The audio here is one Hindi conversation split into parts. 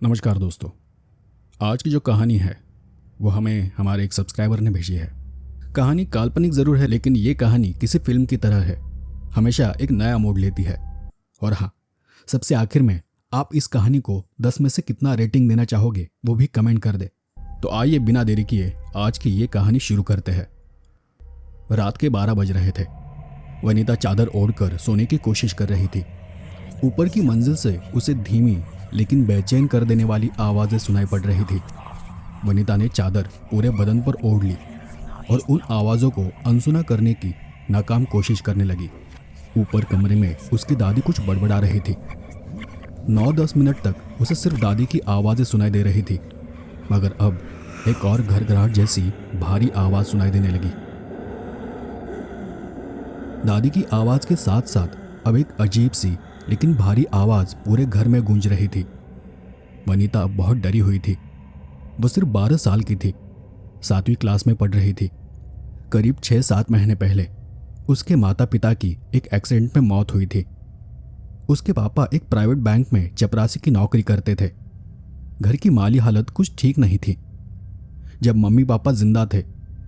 नमस्कार दोस्तों। आज की जो कहानी है वो हमें हमारे एक सब्सक्राइबर ने भेजी है। कहानी काल्पनिक ज़रूर है, लेकिन ये कहानी किसी फिल्म की तरह है, हमेशा एक नया मोड़ लेती है। और हाँ, सबसे आखिर में आप इस कहानी को 10 में से कितना रेटिंग देना चाहोगे वो भी कमेंट कर दे। तो आइए बिना देरी किए आज की ये कहानी शुरू करते हैं। रात के 12 बज रहे थे। वनीता चादर ओढ़कर सोने की कोशिश कर रही थी। ऊपर की मंजिल से उसे धीमी लेकिन बेचैन कर देने वाली आवाज़ें सुनाई पड़ रही थी। वनीता ने चादर पूरे बदन पर ओढ़ ली और उन आवाज़ों को अनसुना करने की नाकाम कोशिश करने लगी। ऊपर कमरे में उसकी दादी कुछ बड़बड़ा रही थी। 9-10 मिनट तक उसे सिर्फ दादी की आवाज़ें सुनाई दे रही थी, मगर अब एक और घरघराहट जैसी भारी आवाज़ सुनाई देने लगी। दादी की आवाज़ के साथ साथ अब एक अजीब सी लेकिन भारी आवाज़ पूरे घर में गूंज रही थी। वनीता अब बहुत डरी हुई थी। वो सिर्फ 12 साल की थी, 7वीं क्लास में पढ़ रही थी। करीब 6-7 महीने पहले उसके माता पिता की एक एक्सीडेंट में मौत हुई थी। उसके पापा एक प्राइवेट बैंक में चपरासी की नौकरी करते थे। घर की माली हालत कुछ ठीक नहीं थी। जब मम्मी पापा जिंदा थे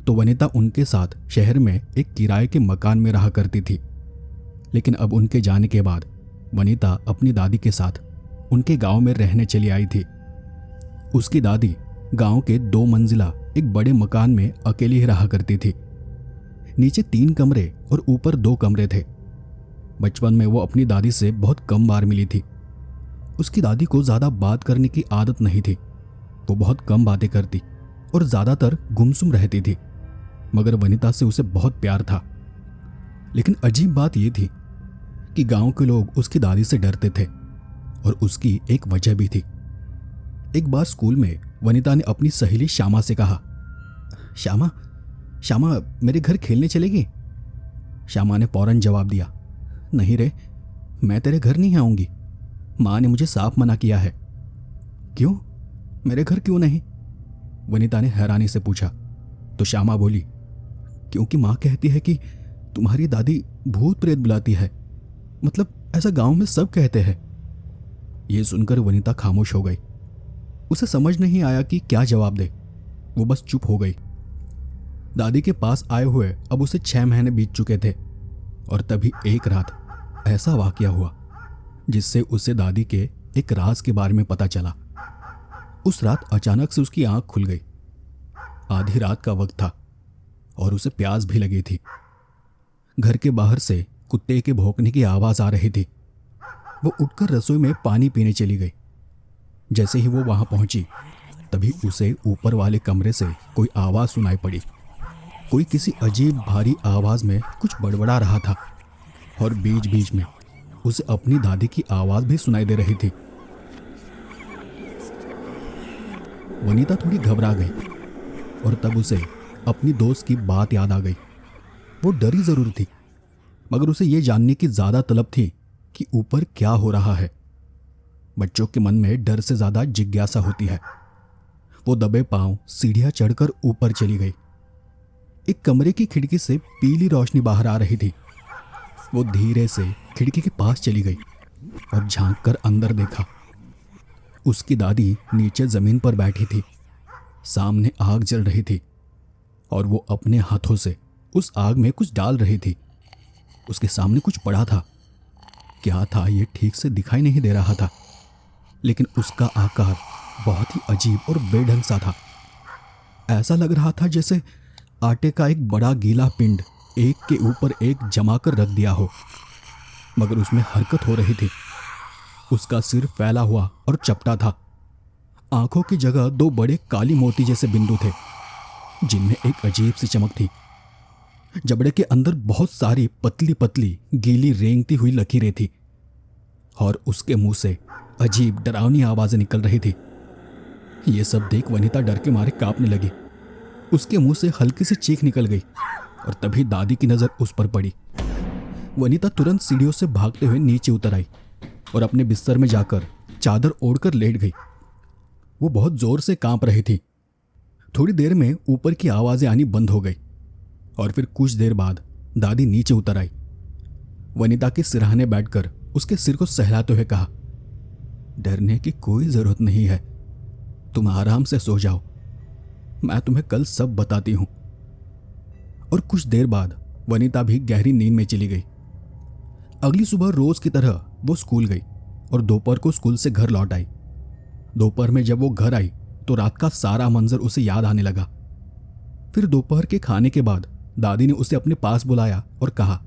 तो वनीता उनके साथ शहर में एक किराए के मकान में रहा करती थी। लेकिन अब उनके जाने के बाद वनीता अपनी दादी के साथ उनके गांव में रहने चली आई थी। उसकी दादी गांव के 2 मंजिला एक बड़े मकान में अकेली ही रहा करती थी। नीचे 3 कमरे और ऊपर 2 कमरे थे। बचपन में वो अपनी दादी से बहुत कम बार मिली थी। उसकी दादी को ज़्यादा बात करने की आदत नहीं थी। वो बहुत कम बातें करती और ज़्यादातर गुमसुम रहती थी, मगर वनीता से उसे बहुत प्यार था। लेकिन अजीब बात यह थी कि गांव के लोग उसकी दादी से डरते थे, और उसकी एक वजह भी थी। एक बार स्कूल में वनीता ने अपनी सहेली श्यामा से कहा, श्यामा श्यामा मेरे घर खेलने चलेगी? श्यामा ने फौरन जवाब दिया, नहीं रे, मैं तेरे घर नहीं आऊंगी। माँ ने मुझे साफ मना किया है। क्यों? मेरे घर क्यों नहीं? वनीता ने हैरानी से पूछा। तो श्यामा बोली, क्योंकि माँ कहती है कि तुम्हारी दादी भूत प्रेत बुलाती है। मतलब ऐसा गांव में सब कहते हैं। यह सुनकर वनीता खामोश हो गई। उसे समझ नहीं आया कि क्या जवाब दे। वो बस चुप हो गई। दादी के पास आए हुए अब उसे 6 महीने बीत चुके थे, और तभी एक रात ऐसा वाकया हुआ जिससे उसे दादी के एक राज के बारे में पता चला। उस रात अचानक से उसकी आंख खुल गई। आधी रात का वक्त था और उसे प्यास भी लगी थी। घर के बाहर से कुत्ते के भौंकने की आवाज आ रही थी। वो उठकर रसोई में पानी पीने चली गई। जैसे ही वो वहां पहुंची, तभी उसे ऊपर वाले कमरे से कोई आवाज सुनाई पड़ी। कोई किसी अजीब भारी आवाज में कुछ बड़बड़ा रहा था, और बीच बीच में उसे अपनी दादी की आवाज भी सुनाई दे रही थी। वनीता थोड़ी घबरा गई, और तब उसे अपनी दोस्त की बात याद आ गई। वो डरी जरूर थी, मगर उसे ये जानने की ज्यादा तलब थी कि ऊपर क्या हो रहा है। बच्चों के मन में डर से ज्यादा जिज्ञासा होती है। वो दबे पांव सीढ़ियां चढ़कर ऊपर चली गई। एक कमरे की खिड़की से पीली रोशनी बाहर आ रही थी। वो धीरे से खिड़की के पास चली गई और झांक कर अंदर देखा। उसकी दादी नीचे जमीन पर बैठी थी। सामने आग जल रही थी, और वो अपने हाथों से उस आग में कुछ डाल रही थी। उसके सामने कुछ पड़ा था। क्या था ये ठीक से दिखाई नहीं दे रहा था, लेकिन उसका आकार बहुत ही अजीब और बेढंग सा था। ऐसा लग रहा था जैसे आटे का एक बड़ा गीला पिंड एक के ऊपर एक जमा कर रख दिया हो, मगर उसमें हरकत हो रही थी। उसका सिर फैला हुआ और चपटा था। आंखों की जगह 2 बड़े काली मोती जैसे बिंदु थे, जिनमें एक अजीब सी चमक थी। जबड़े के अंदर बहुत सारी पतली पतली गीली रेंगती हुई लकीरें थी, और उसके मुंह से अजीब डरावनी आवाजें निकल रही थी। ये सब देख वनीता डर के मारे कांपने लगी। उसके मुंह से हल्की सी चीख निकल गई, और तभी दादी की नजर उस पर पड़ी। वनीता तुरंत सीढ़ियों से भागते हुए नीचे उतर आई और अपने बिस्तर में जाकर चादर ओढ़कर लेट गई। वो बहुत जोर से कांप रही थी। थोड़ी देर में ऊपर की आवाजें आनी बंद हो गई, और फिर कुछ देर बाद दादी नीचे उतर आई। वनीता के सिरहाने बैठकर उसके सिर को सहलाते हुए कहा, डरने की कोई जरूरत नहीं है, तुम आराम से सो जाओ, मैं तुम्हें कल सब बताती हूं। और कुछ देर बाद वनीता भी गहरी नींद में चली गई। अगली सुबह रोज की तरह वो स्कूल गई और दोपहर को स्कूल से घर लौट आई। दोपहर में जब वो घर आई तो रात का सारा मंजर उसे याद आने लगा। फिर दोपहर के खाने के बाद दादी ने उसे अपने पास बुलाया और कहा,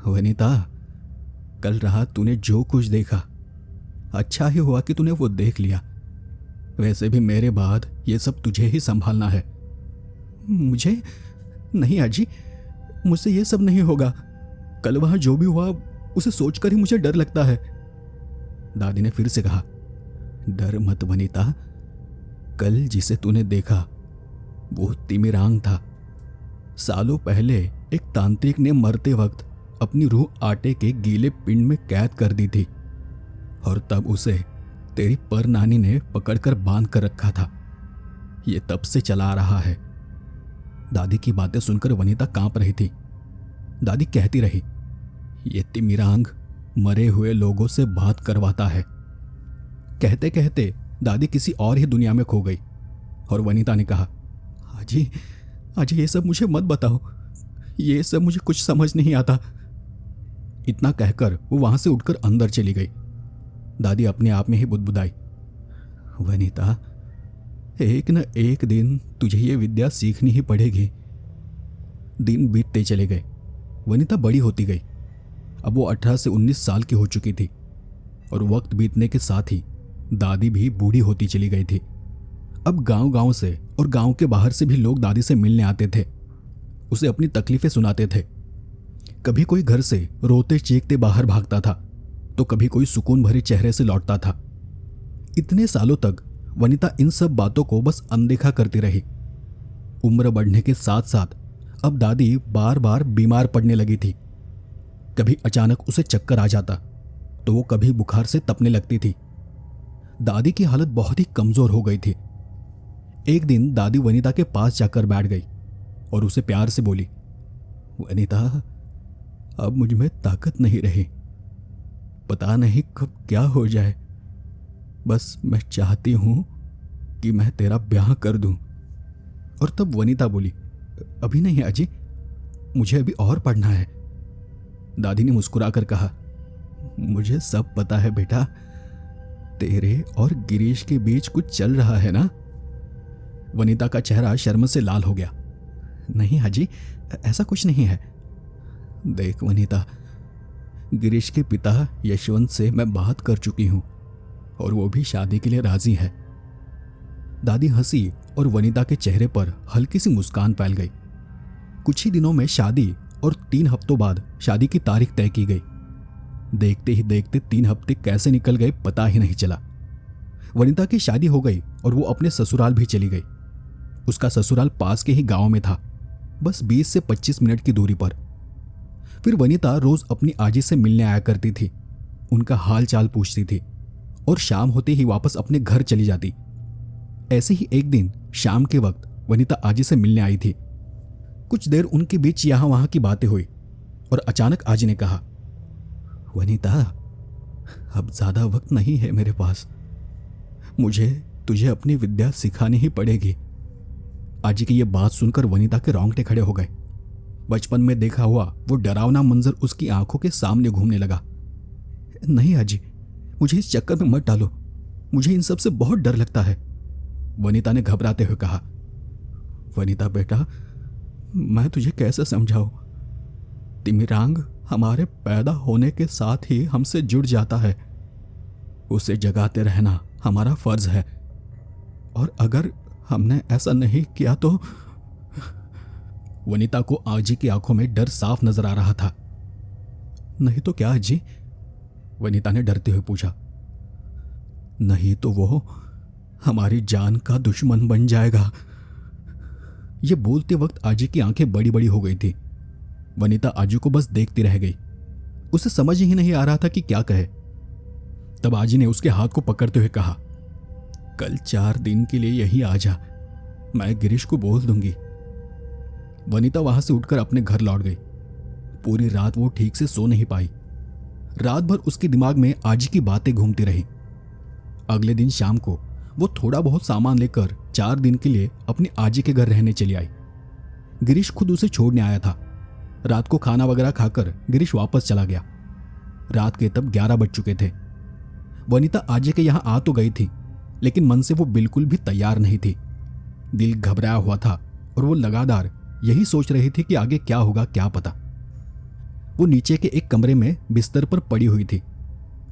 वनीता, कल रात तूने जो कुछ देखा, अच्छा ही हुआ कि तूने वो देख लिया। वैसे भी मेरे बाद ये सब तुझे ही संभालना है। मुझे नहीं अजी, मुझसे ये सब नहीं होगा। कल वहां जो भी हुआ उसे सोचकर ही मुझे डर लगता है। दादी ने फिर से कहा, डर मत वनीता, कल जिसे तूने देखा वो तिमिरांग था। सालों पहले एक तांत्रिक ने मरते वक्त अपनी रूह आटे के गीले पिंड में कैद कर दी थी और तब उसे तेरी पर नानी ने पकड़कर बांध कर रखा था। ये तब से चला आ रहा है। दादी की बातें सुनकर वनीता कांप रही थी। दादी कहती रही, ये तिमिरांग मरे हुए लोगों से बात करवाता है। कहते कहते दादी किसी और ही दुनिया में खो गई और वनीता ने कहा, अजी अजी ये सब मुझे मत बताओ, ये सब मुझे कुछ समझ नहीं आता। इतना कहकर वो वहां से उठकर अंदर चली गई। दादी अपने आप में ही बुदबुदाई, वनीता, एक न एक दिन तुझे ये विद्या सीखनी ही पड़ेगी। दिन बीतते चले गए। वनीता बड़ी होती गई। अब वो 18 से 19 साल की हो चुकी थी और वक्त बीतने के साथ ही दादी भी बूढ़ी होती चली गई थी। अब गांव-गांव से और गांव के बाहर से भी लोग दादी से मिलने आते थे, उसे अपनी तकलीफें सुनाते थे। कभी कोई घर से रोते चीखते बाहर भागता था तो कभी कोई सुकून भरे चेहरे से लौटता था। इतने सालों तक वनीता इन सब बातों को बस अनदेखा करती रही। उम्र बढ़ने के साथ साथ अब दादी बार बार बीमार पड़ने लगी थी। कभी अचानक उसे चक्कर आ जाता तो वो कभी बुखार से तपने लगती थी। दादी की हालत बहुत ही कमजोर हो गई थी। एक दिन दादी वनीता के पास जाकर बैठ गई और उसे प्यार से बोली, वनीता, अब मुझ में ताकत नहीं रही, पता नहीं कब क्या हो जाए। बस मैं चाहती हूं कि मैं तेरा ब्याह कर दूं। और तब वनीता बोली, अभी नहीं अजी, मुझे अभी और पढ़ना है। दादी ने मुस्कुराकर कहा, मुझे सब पता है बेटा, तेरे और गिरीश के बीच कुछ चल रहा है ना। वनीता का चेहरा शर्म से लाल हो गया। नहीं अजी, ऐसा कुछ नहीं है। देख वनीता, गिरीश के पिता यशवंत से मैं बात कर चुकी हूं और वो भी शादी के लिए राजी है। दादी हंसी और वनीता के चेहरे पर हल्की सी मुस्कान फैल गई। कुछ ही दिनों में शादी और 3 हफ्तों बाद शादी की तारीख तय की गई। देखते ही देखते 3 हफ्ते कैसे निकल गए पता ही नहीं चला। वनीता की शादी हो गई और वो अपने ससुराल भी चली गई। उसका ससुराल पास के ही गांव में था, बस 20 से 25 मिनट की दूरी पर। फिर वनीता रोज अपनी आजी से मिलने आया करती थी, उनका हाल चाल पूछती थी और शाम होते ही वापस अपने घर चली जाती। ऐसे ही एक दिन शाम के वक्त वनीता आजी से मिलने आई थी। कुछ देर उनके बीच यहां वहां की बातें हुई और अचानक आजी ने कहा, वनीता, अब ज्यादा वक्त नहीं है मेरे पास, मुझे तुझे अपनी विद्या सिखानी ही पड़ेगी। आजी की यह बात सुनकर वनीता के रोंगटे खड़े हो गए। बचपन में देखा हुआ वो डरावना मंजर उसकी आंखों के सामने घूमने लगा। नहीं आजी, मुझे इस चक्कर में मत डालो, मुझे इन सब से बहुत डर लगता है, वनीता ने घबराते हुए कहा। वनीता बेटा, मैं तुझे कैसे समझाऊं? तिमिरांग हमारे पैदा होने के साथ ही हमसे जुड़ जाता है। उसे जगाते रहना हमारा फर्ज है और अगर हमने ऐसा नहीं किया तो। वनीता को आजी की आंखों में डर साफ नजर आ रहा था। नहीं तो क्या आजी? वनीता ने डरते हुए पूछा। नहीं तो वो हमारी जान का दुश्मन बन जाएगा। ये बोलते वक्त आजी की आंखें बड़ी बड़ी हो गई थी। वनीता आजी को बस देखती रह गई। उसे समझ ही नहीं आ रहा था कि क्या कहे। तब आजी ने उसके हाथ को पकड़ते हुए कहा, कल 4 दिन के लिए यहीं आ जा, मैं गिरीश को बोल दूंगी। वनीता वहां से उठकर अपने घर लौट गई। पूरी रात वो ठीक से सो नहीं पाई। रात भर उसके दिमाग में आजी की बातें घूमती रही। अगले दिन शाम को वो थोड़ा बहुत सामान लेकर 4 दिन के लिए अपनी आजी के घर रहने चली आई। गिरीश खुद उसे छोड़ने आया था। रात को खाना वगैरह खाकर गिरीश वापस चला गया। रात के तब 11 बज चुके थे। वनिता आजी के यहाँ आ तो गई थी, लेकिन मन से वो बिल्कुल भी तैयार नहीं थी। दिल घबराया हुआ था और वो लगातार यही सोच रही थी कि आगे क्या होगा क्या पता। वो नीचे के एक कमरे में बिस्तर पर पड़ी हुई थी।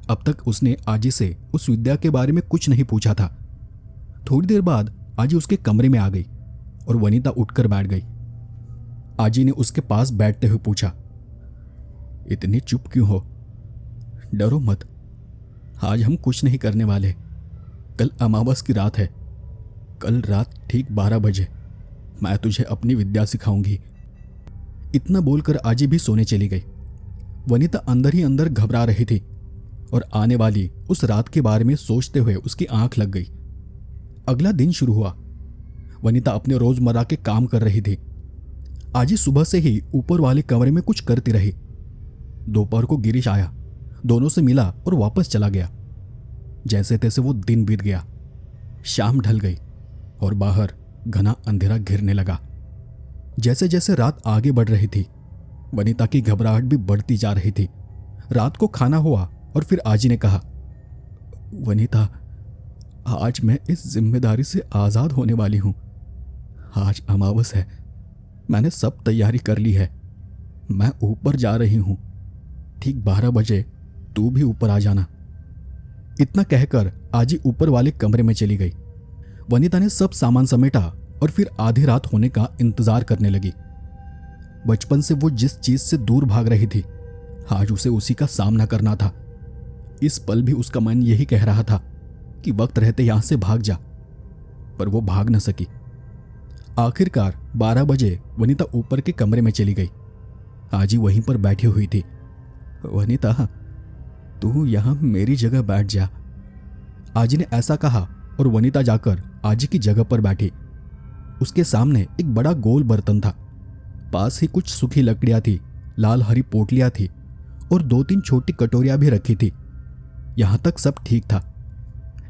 अब तक उसने आजी से उस विद्या के बारे में कुछ नहीं पूछा था। थोड़ी देर बाद आजी उसके कमरे में आ गई और वनिता उठकर बैठ गई। आजी ने उसके पास बैठते हुए पूछा, इतनी चुप क्यों हो? डरो मत, आज हम कुछ नहीं करने वाले। कल अमावस की रात है। कल रात ठीक 12 बजे मैं तुझे अपनी विद्या सिखाऊंगी। इतना बोलकर आजी भी सोने चली गई। वनिता अंदर ही अंदर घबरा रही थी और आने वाली उस रात के बारे में सोचते हुए उसकी आंख लग गई। अगला दिन शुरू हुआ। वनिता अपने रोजमर्रा के काम कर रही थी। आजी सुबह से ही ऊपर वाले कमरे में कुछ करती रही। दोपहर को गिरीश आया, दोनों से मिला और वापस चला गया। जैसे तैसे वो दिन बीत गया। शाम ढल गई और बाहर घना अंधेरा घिरने लगा। जैसे जैसे रात आगे बढ़ रही थी, वनिता की घबराहट भी बढ़ती जा रही थी। रात को खाना हुआ और फिर आजी ने कहा, वनिता, आज मैं इस जिम्मेदारी से आज़ाद होने वाली हूं। आज अमावस है, मैंने सब तैयारी कर ली है। मैं ऊपर जा रही हूं। ठीक 12 बजे तू भी ऊपर आ जाना। इतना कहकर आजी ऊपर वाले कमरे में चली गई। वनिता ने सब सामान समेटा और फिर आधी रात होने का इंतजार करने लगी। बचपन से वो जिस चीज से दूर भाग रही थी, आज उसे उसी का सामना करना था। इस पल भी उसका मन यही कह रहा था कि वक्त रहते यहां से भाग जा, पर वो भाग न सकी। आखिरकार 12 बजे वनिता ऊपर के कमरे में चली गई। आजी वहीं पर बैठी हुई थी। वनिता, तू यहां मेरी जगह बैठ जा। आजी ने ऐसा कहा और वनिता जाकर आजी की जगह पर बैठी। उसके सामने एक बड़ा गोल बर्तन था। पास ही कुछ सूखी लकड़ियां थी, लाल हरी पोटलियां थी और 2-3 छोटी कटोरियां भी रखी थी। यहां तक सब ठीक था,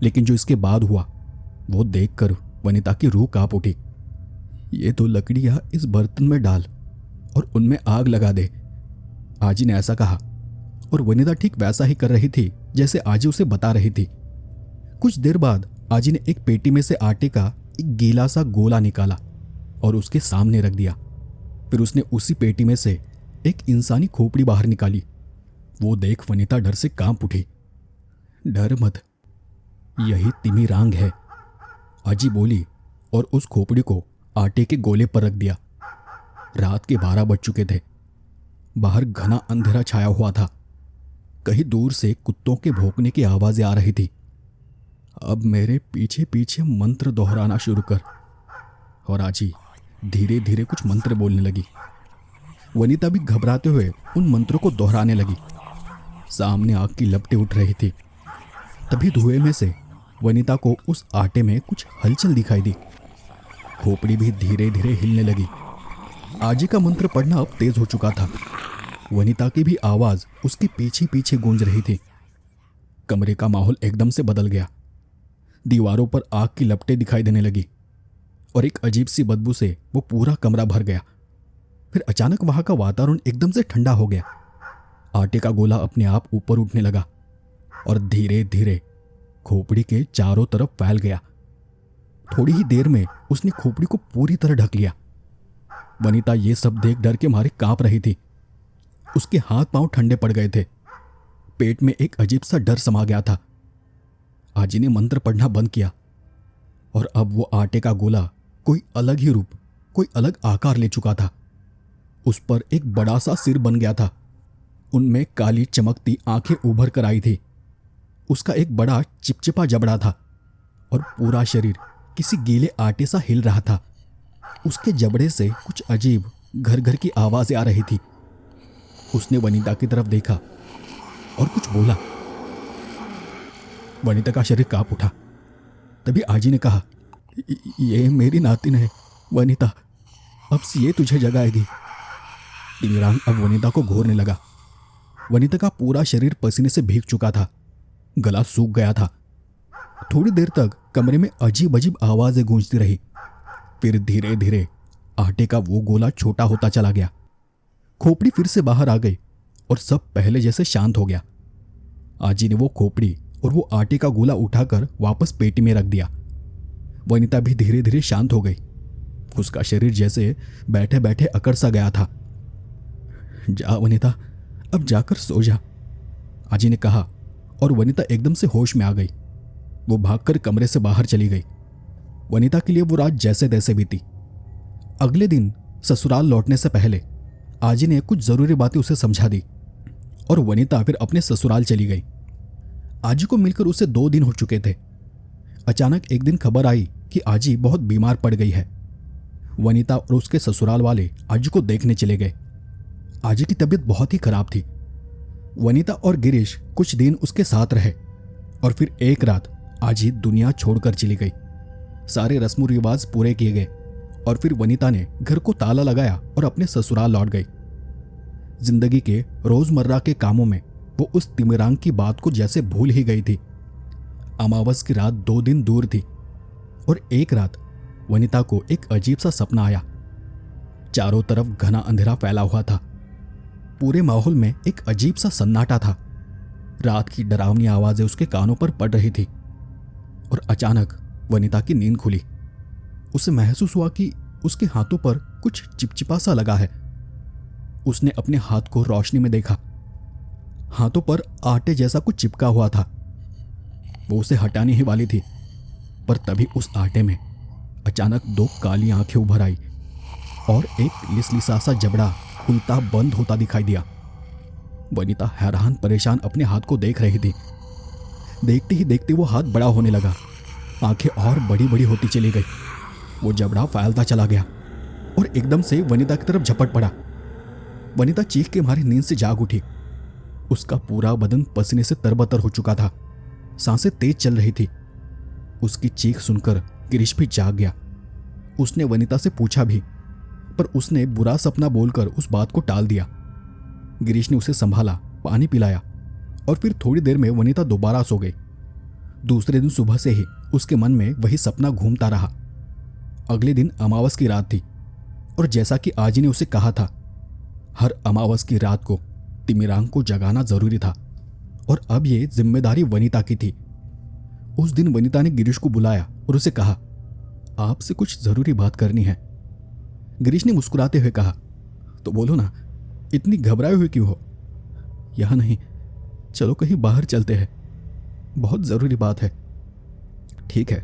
लेकिन जो इसके बाद हुआ वो देखकर वनिता की रूह कांप उठी। ये तो लकड़ियां इस बर्तन में डाल और उनमें आग लगा दे। आजी ने ऐसा कहा और वनिता ठीक वैसा ही कर रही थी जैसे आजी उसे बता रही थी। कुछ देर बाद आजी ने एक पेटी में से आटे का एक गीला सा गोला निकाला और उसके सामने रख दिया। फिर उसने उसी पेटी में से एक इंसानी खोपड़ी बाहर निकाली। वो देख वनिता डर से कांप उठी। डर मत, यही तिमिरांग है, आजी बोली और उस खोपड़ी को आटे के गोले पर रख दिया। रात के 12 बज चुके थे। बाहर घना अंधेरा छाया हुआ था। कहीं दूर से कुत्तों के भौंकने की आवाजें आ रही थी। अब मेरे पीछे पीछे मंत्र दोहराना शुरू कर। और आजी धीरे धीरे कुछ मंत्र बोलने लगी। वनिता भी घबराते हुए उन मंत्रों को दोहराने लगी। सामने आग की लपटें उठ रही थी। तभी धुएं में से वनिता को उस आटे में कुछ हलचल दिखाई दी। खोपड़ी भी धीरे धीरे हिलने लगी। आजी का मंत्र पढ़ना अब तेज हो चुका था। वनिता की भी आवाज उसके पीछे पीछे गूंज रही थी। कमरे का माहौल एकदम से बदल गया। दीवारों पर आग की लपटें दिखाई देने लगी और एक अजीब सी बदबू से वो पूरा कमरा भर गया। फिर अचानक वहां का वातावरण एकदम से ठंडा हो गया। आटे का गोला अपने आप ऊपर उठने लगा और धीरे धीरे खोपड़ी के चारों तरफ फैल गया। थोड़ी ही देर में उसने खोपड़ी को पूरी तरह ढक लिया। वनिता ये सब देख डर के मारे कांप रही थी। उसके हाथ पांव ठंडे पड़ गए थे। पेट में एक अजीब सा डर समा गया था। आजी ने मंत्र पढ़ना बंद किया और अब वो आटे का गोला कोई अलग ही रूप, कोई अलग आकार ले चुका था। उस पर एक बड़ा सा सिर बन गया था। उनमें काली चमकती आंखें उभर कर आई थी। उसका एक बड़ा चिपचिपा जबड़ा था और पूरा शरीर किसी गीले आटे सा हिल रहा था। उसके जबड़े से कुछ अजीब घर घर की आवाजें आ रही थी। उसने वनिता की तरफ देखा और कुछ बोला। वनिता का शरीर कांप उठा। तभी आजी ने कहा, ये मेरी नातिन है वनिता, अब से ये तुझे जगाएगी। तिमिरांग अब वनिता को घूरने लगा। वनिता का पूरा शरीर पसीने से भीग चुका था। गला सूख गया था। थोड़ी देर तक कमरे में अजीब अजीब आवाजें गूंजती रही। फिर धीरे धीरे आटे का वो गोला छोटा होता चला गया। खोपड़ी फिर से बाहर आ गई और सब पहले जैसे शांत हो गया। आजी ने वो खोपड़ी और वो आटे का गोला उठाकर वापस पेटी में रख दिया। वनिता भी धीरे धीरे शांत हो गई। उसका शरीर जैसे बैठे बैठे अकड़ सा गया था। जा वनिता, अब जाकर सो जा, आजी ने कहा और वनिता एकदम से होश में आ गई। वो भागकर कमरे से बाहर चली गई। वनिता के लिए वो रात जैसे तैसे बीती। अगले दिन ससुराल लौटने से पहले आजी ने कुछ जरूरी बातें उसे समझा दी और वनिता फिर अपने ससुराल चली गई। आजी को मिलकर उसे 2 दिन हो चुके थे। अचानक एक दिन खबर आई कि आजी बहुत बीमार पड़ गई है। वनिता और उसके ससुराल वाले आजी को देखने चले गए। आजी की तबीयत बहुत ही खराब थी। वनिता और गिरीश कुछ दिन उसके साथ रहे और फिर एक रात आजी दुनिया छोड़कर चली गई। सारे रस्म रिवाज पूरे किए गए और फिर वनिता ने घर को ताला लगाया और अपने ससुराल लौट गई। जिंदगी के रोजमर्रा के कामों में वो उस तिमिरांग की बात को जैसे भूल ही गई थी। अमावस की रात 2 दिन दूर थी और एक रात वनिता को एक अजीब सा सपना आया। चारों तरफ घना अंधेरा फैला हुआ था। पूरे माहौल में एक अजीब सा सन्नाटा था। रात की डरावनी आवाजें उसके कानों पर पड़ रही थी और अचानक वनिता की नींद खुली। उसे महसूस हुआ कि उसके हाथों पर कुछ चिपचिपा सा लगा है। उसने अपने हाथ को रोशनी में देखा। हाथों पर आटे जैसा कुछ चिपका हुआ था। वो उसे हटाने ही वाली थी, पर तभी उस आटे में अचानक 2 काली आंखें उभर आई और एक लिसलिसा सा जबड़ा खुलता बंद होता दिखाई दिया। वनिता हैरान परेशान अपने हाथ को देख रही थी। देखते ही देखते वो हाथ बड़ा होने लगा। आंखें और बड़ी बड़ी होती चली गई। वो जबड़ा फैलता चला गया और एकदम से वनिता की तरफ झपट पड़ा। वनिता चीख के मारी नींद से जाग उठी। उसका पूरा बदन पसीने से तरबतर हो चुका था। सांसें तेज चल रही थी। उसकी चीख सुनकर गिरीश भी जाग गया। उसने वनिता से पूछा भी, पर उसने बुरा सपना बोलकर उस बात को टाल दिया। गिरीश ने उसे संभाला, पानी पिलाया और फिर थोड़ी देर में वनिता दोबारा सो गई। दूसरे दिन सुबह से ही उसके मन में वही सपना घूमता रहा। अगले दिन अमावस की रात थी और जैसा कि आजी ने उसे कहा था, हर अमावस की रात को तिमिरांग को जगाना जरूरी था और अब ये जिम्मेदारी वनिता की थी। उस दिन वनिता ने गिरीश को बुलाया और उसे कहा, आपसे कुछ जरूरी बात करनी है। गिरीश ने मुस्कुराते हुए कहा, तो बोलो ना, इतनी घबराए हुए क्यों हो? यहां नहीं, चलो कहीं बाहर चलते हैं, बहुत जरूरी बात है। ठीक है,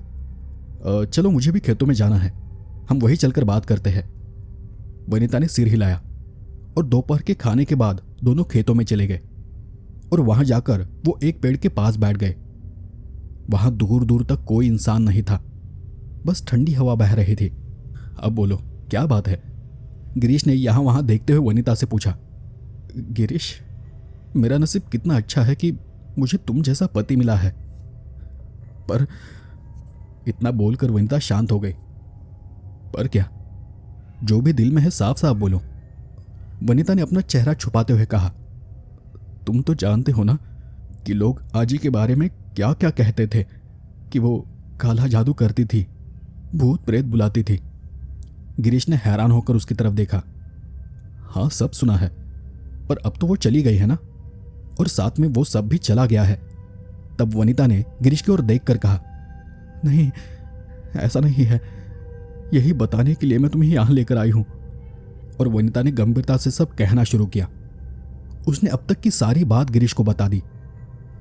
चलो, मुझे भी खेतों में जाना है, हम वहीं चलकर बात करते हैं। वनिता ने सिर हिलाया और दोपहर के खाने के बाद दोनों खेतों में चले गए और वहां जाकर वो एक पेड़ के पास बैठ गए। वहां दूर दूर तक कोई इंसान नहीं था, बस ठंडी हवा बह रही थी। अब बोलो, क्या बात है? गिरीश ने यहां वहां देखते हुए वनिता से पूछा। गिरीश, मेरा नसीब कितना अच्छा है कि मुझे तुम जैसा पति मिला है। पर इतना बोलकर वनिता शांत हो गई। पर क्या? जो भी दिल में है साफ साफ बोलो। वनिता ने अपना चेहरा छुपाते हुए कहा, तुम तो जानते हो ना कि लोग आजी के बारे में क्या क्या कहते थे, कि वो काला जादू करती थी, भूत प्रेत बुलाती थी। गिरीश ने हैरान होकर उसकी तरफ देखा। हाँ, सब सुना है, पर अब तो वो चली गई है ना, और साथ में वो सब भी चला गया है। तब वनिता ने गिरीश की ओर देखकर कहा, नहीं, ऐसा नहीं है, यही बताने के लिए मैं तुम्हें यहां लेकर आई हूं। और वनिता ने गंभीरता से सब कहना शुरू किया। उसने अब तक की सारी बात गिरीश को बता दी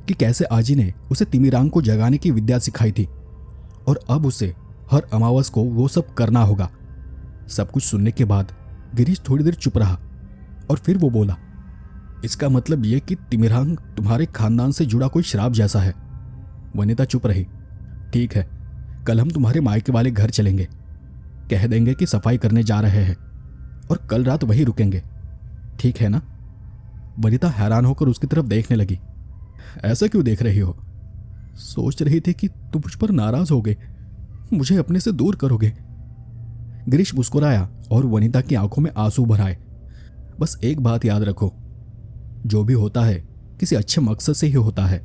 कि कैसे आजी ने उसे तिमिरांग को जगाने की विद्या सिखाई थी और अब उसे हर अमावस को वो सब करना होगा। सब कुछ सुनने के बाद गिरीश थोड़ी देर चुप रहा और फिर वो बोला, इसका मतलब ये कि तिमिरांग तुम्हारे खानदान से जुड़ा कोई श्राप जैसा है। वनिता चुप रही। ठीक है, कल हम तुम्हारे मायके वाले घर चलेंगे, कह देंगे कि सफाई करने जा रहे हैं और कल रात वहीं रुकेंगे, ठीक है ना? वनिता हैरान होकर उसकी तरफ देखने लगी। ऐसा क्यों देख रही हो? सोच रही थी कि तुम मुझ पर नाराज होगे, मुझे अपने से दूर करोगे। गिरीश मुस्कुराया और वनिता की आंखों में आंसू भर आए। बस एक बात याद रखो, जो भी होता है किसी अच्छे मकसद से ही होता है।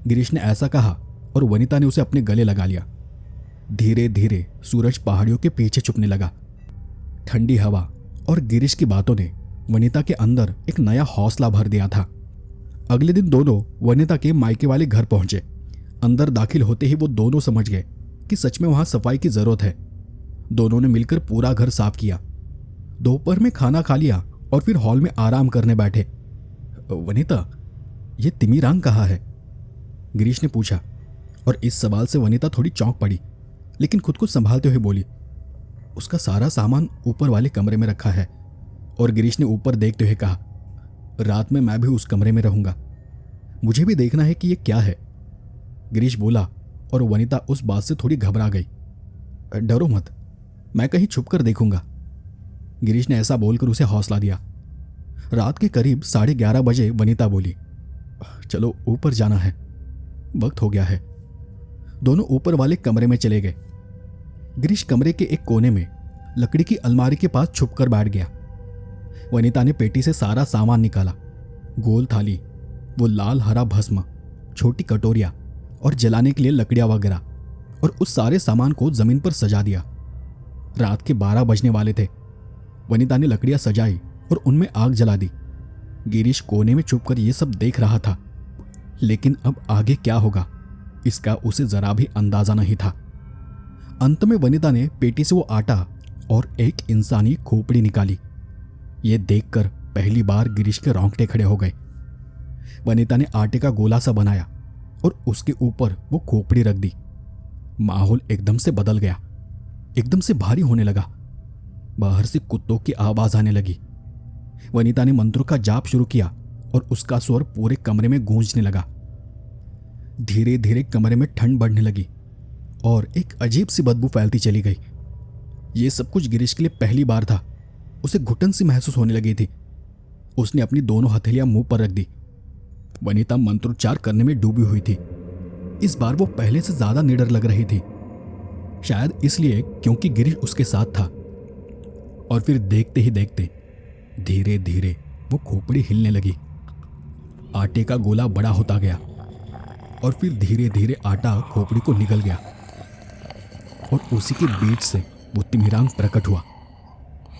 गिरीश ने ऐसा कहा और वनिता ने उसे अपने गले लगा लिया। धीरे धीरे सूरज पहाड़ियों के पीछे छुपने लगा। ठंडी हवा और गिरीश की बातों ने वनिता के अंदर एक नया हौसला भर दिया था। अगले दिन दोनों वनिता के मायके वाले घर पहुंचे। अंदर दाखिल होते ही वो दोनों समझ गए कि सच में वहां सफाई की जरूरत है। दोनों ने मिलकर पूरा घर साफ किया। दोपहर में खाना खा लिया और फिर हॉल में आराम करने बैठे। वनिता, ये तिमिरांग कहाँ है? गिरीश ने पूछा और इस सवाल से वनिता थोड़ी चौंक पड़ी, लेकिन खुद को संभालते हुए बोली, उसका सारा सामान ऊपर वाले कमरे में रखा है। और गिरीश ने ऊपर देखते हुए कहा, रात में मैं भी उस कमरे में रहूंगा, मुझे भी देखना है कि ये क्या है। गिरीश बोला और वनिता उस बात से थोड़ी घबरा गई। डरो मत, मैं कहीं छुप कर देखूंगा। गिरीश ने ऐसा बोलकर उसे हौसला दिया। रात के करीब 11:30 बजे वनिता बोली, चलो ऊपर जाना है, वक्त हो गया है। दोनों ऊपर वाले कमरे में चले गए। गिरीश कमरे के एक कोने में लकड़ी की अलमारी के पास छुपकर बैठ गया। वनिता ने पेटी से सारा सामान निकाला। गोल थाली, वो लाल हरा भस्म, छोटी कटोरियां और जलाने के लिए लकड़ियां वगैरह, और उस सारे सामान को जमीन पर सजा दिया। रात के 12 बजने वाले थे। वनिता ने लकड़ियां सजाई और उनमें आग जला दी। गिरीश कोने में छुपकर ये सब देख रहा था, लेकिन अब आगे क्या होगा इसका उसे जरा भी अंदाजा नहीं था। अंत में वनिता ने पेटी से वो आटा और एक इंसानी खोपड़ी निकाली। ये देखकर पहली बार गिरीश के रोंगटे खड़े हो गए। वनिता ने आटे का गोला सा बनाया और उसके ऊपर वो खोपड़ी रख दी। माहौल एकदम से बदल गया, एकदम से भारी होने लगा। बाहर से कुत्तों की आवाज आने लगी। वनिता ने मंत्रों का जाप शुरू किया और उसका स्वर पूरे कमरे में गूंजने लगा। धीरे धीरे कमरे में ठंड बढ़ने लगी और एक अजीब सी बदबू फैलती चली गई। ये सब कुछ गिरीश के लिए पहली बार था। उसे घुटन सी महसूस होने लगी थी। उसने अपनी दोनों हथेलियां मुंह पर रख दी। वनिता मंत्रोच्चार करने में डूबी हुई थी। इस बार वो पहले से ज्यादा निडर लग रही थी, शायद इसलिए क्योंकि गिरीश उसके साथ था। और फिर देखते ही देखते धीरे धीरे वो खोपड़ी हिलने लगी। आटे का गोला बड़ा होता गया और फिर धीरे धीरे आटा खोपड़ी को निकल गया और उसी के बीच से वो तिमिरांग प्रकट हुआ।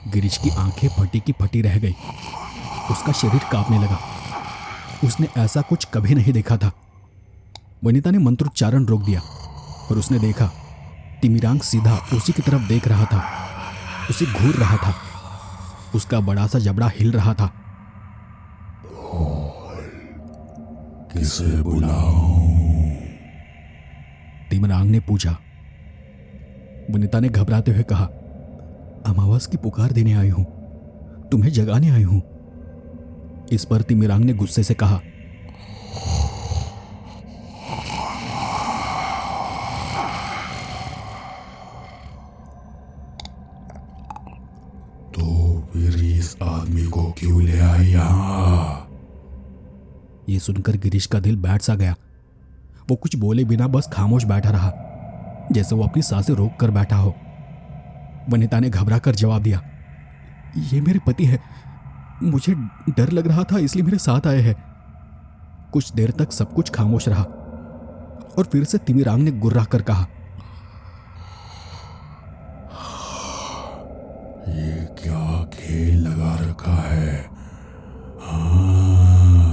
गिरीश की आंखें फटी की फटी रह गई। उसका शरीर कांपने लगा। उसने ऐसा कुछ कभी नहीं देखा था। वनिता ने मंत्रोच्चारण रोक दिया और उसने देखा तिमिरांग सीधा उसी की तरफ देख रहा था, उसे घूर रहा था। उसका बड़ा सा जबड़ा हिल रहा था। किसे बुलाऊं? तिमिरांग ने पूछा। वनिता ने घबराते हुए कहा, अमावस की पुकार देने आई हूं, तुम्हें जगाने आई हूं। इस पर तिमिरांग ने गुस्से से कहा, तो फिर इस आदमी को क्यों ले आई यहां? यह सुनकर गिरीश का दिल बैठ सा गया। वो कुछ बोले बिना बस खामोश बैठा रहा, जैसे वो अपनी सांसें रोक कर बैठा हो। वनिता ने घबरा कर जवाब दिया, ये मेरे पति है, मुझे डर लग रहा था इसलिए मेरे साथ आए हैं। कुछ देर तक सब कुछ खामोश रहा और फिर से तिमिरांग ने गुर्रा कर कहा, ये क्या खेल लगा रखा है? हाँ।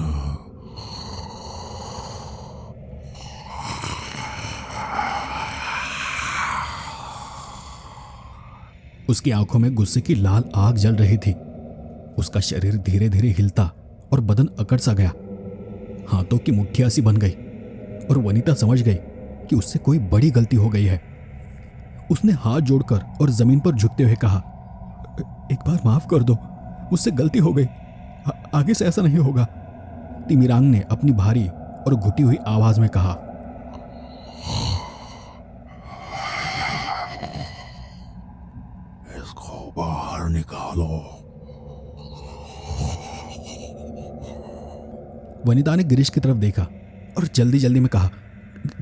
उसकी आंखों में गुस्से की लाल आग जल रही थी। उसका शरीर धीरे धीरे हिलता और बदन अकड़ सा गया। हाथों की मुट्ठियां सी बन गई और वनिता समझ गई कि उससे कोई बड़ी गलती हो गई है। उसने हाथ जोड़कर और जमीन पर झुकते हुए कहा, एक बार माफ कर दो, मुझसे गलती हो गई, आगे से ऐसा नहीं होगा। तिमिरांग ने अपनी भारी और घुटी हुई आवाज में कहा, इसको बाहर निकालो। वनिता ने गिरीश की तरफ देखा और जल्दी जल्दी में कहा,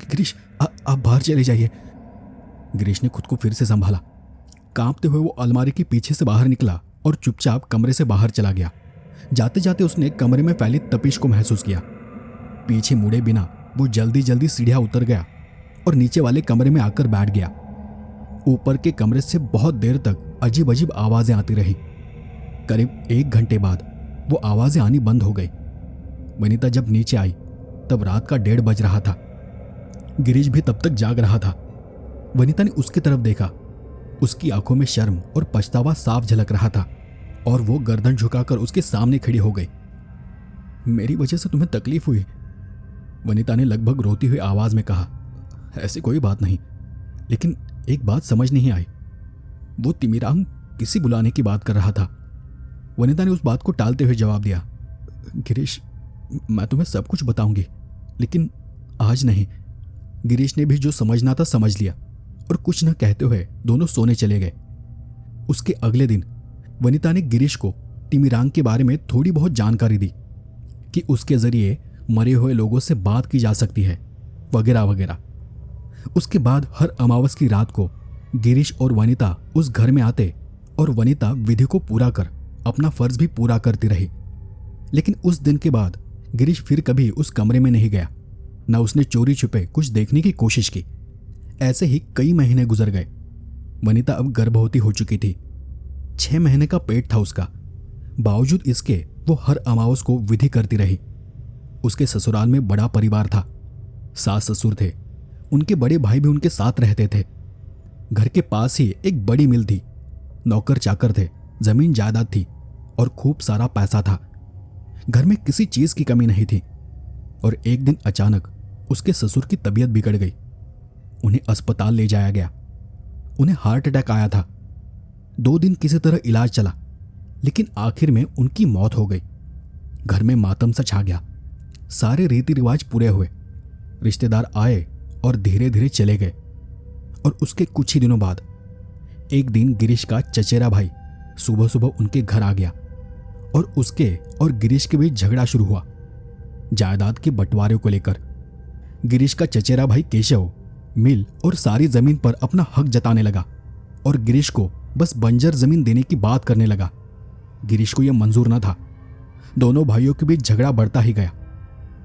गिरीश आप बाहर चले जाइए। गिरीश ने खुद को फिर से संभाला। कांपते हुए वो अलमारी के पीछे से बाहर निकला और चुपचाप कमरे से बाहर चला गया। जाते जाते उसने कमरे में फैली तपिश को महसूस किया। पीछे मुड़े बिना वो जल्दी जल्दी सीढ़ियां उतर गया और नीचे वाले कमरे में आकर बैठ गया। ऊपर के कमरे से बहुत देर तक अजीब अजीब आवाजें आती रही। करीब 1 घंटे बाद वो आवाजें आनी बंद हो गई। वनिता जब नीचे आई तब रात का 1:30 बज रहा था। गिरीश भी तब तक जाग रहा था। वनिता ने उसकी तरफ देखा। उसकी आंखों में शर्म और पछतावा साफ झलक रहा था और वो गर्दन झुकाकर उसके सामने खड़ी हो गई। मेरी वजह से तुम्हें तकलीफ हुई? वनिता ने लगभग रोती हुई आवाज में कहा। ऐसी कोई बात नहीं, लेकिन एक बात समझ नहीं आई। वो तिमिरांग किसी बुलाने की बात कर रहा था। वनिता ने उस बात को टालते हुए जवाब दिया। गिरीश, मैं तुम्हें सब कुछ बताऊंगी, लेकिन आज नहीं। गिरीश ने भी जो समझना था समझ लिया और कुछ न कहते हुए दोनों सोने चले गए। उसके अगले दिन वनिता ने गिरीश को तिमिरांग के बारे में थोड़ी बहुत जानकारी दी कि उसके जरिए मरे हुए लोगों से बात की जा सकती है, वगैरह वगैरह। उसके बाद हर अमावस की रात को गिरीश और वनिता उस घर में आते और वनिता विधि को पूरा कर अपना फर्ज भी पूरा करती रही। लेकिन उस दिन के बाद गिरीश फिर कभी उस कमरे में नहीं गया, न उसने चोरी छुपे कुछ देखने की कोशिश की। ऐसे ही कई महीने गुजर गए। वनिता अब गर्भवती हो चुकी थी। 6 महीने का पेट था उसका। बावजूद इसके वो हर अमावस को विधि करती रही। उसके ससुराल में बड़ा परिवार था। सास ससुर थे, उनके बड़े भाई भी उनके साथ रहते थे। घर के पास ही एक बड़ी मिल थी। नौकर चाकर थे, जमीन जायदाद थी और खूब सारा पैसा था। घर में किसी चीज की कमी नहीं थी। और एक दिन अचानक उसके ससुर की तबीयत बिगड़ गई। उन्हें अस्पताल ले जाया गया। उन्हें हार्ट अटैक आया था। 2 दिन किसी तरह इलाज चला, लेकिन आखिर में उनकी मौत हो गई। घर में मातम सा छा गया। सारे रीति रिवाज पूरे हुए। रिश्तेदार आए और धीरे धीरे चले गए। और उसके कुछ ही दिनों बाद एक दिन गिरीश का चचेरा भाई सुबह सुबह उनके घर आ गया और उसके और गिरीश के बीच झगड़ा शुरू हुआ जायदाद के बंटवारे को लेकर। गिरीश का चचेरा भाई केशव मिल और सारी जमीन पर अपना हक जताने लगा और गिरीश को बस बंजर जमीन देने की बात करने लगा। गिरीश को यह मंजूर न था। दोनों भाइयों के बीच झगड़ा बढ़ता ही गया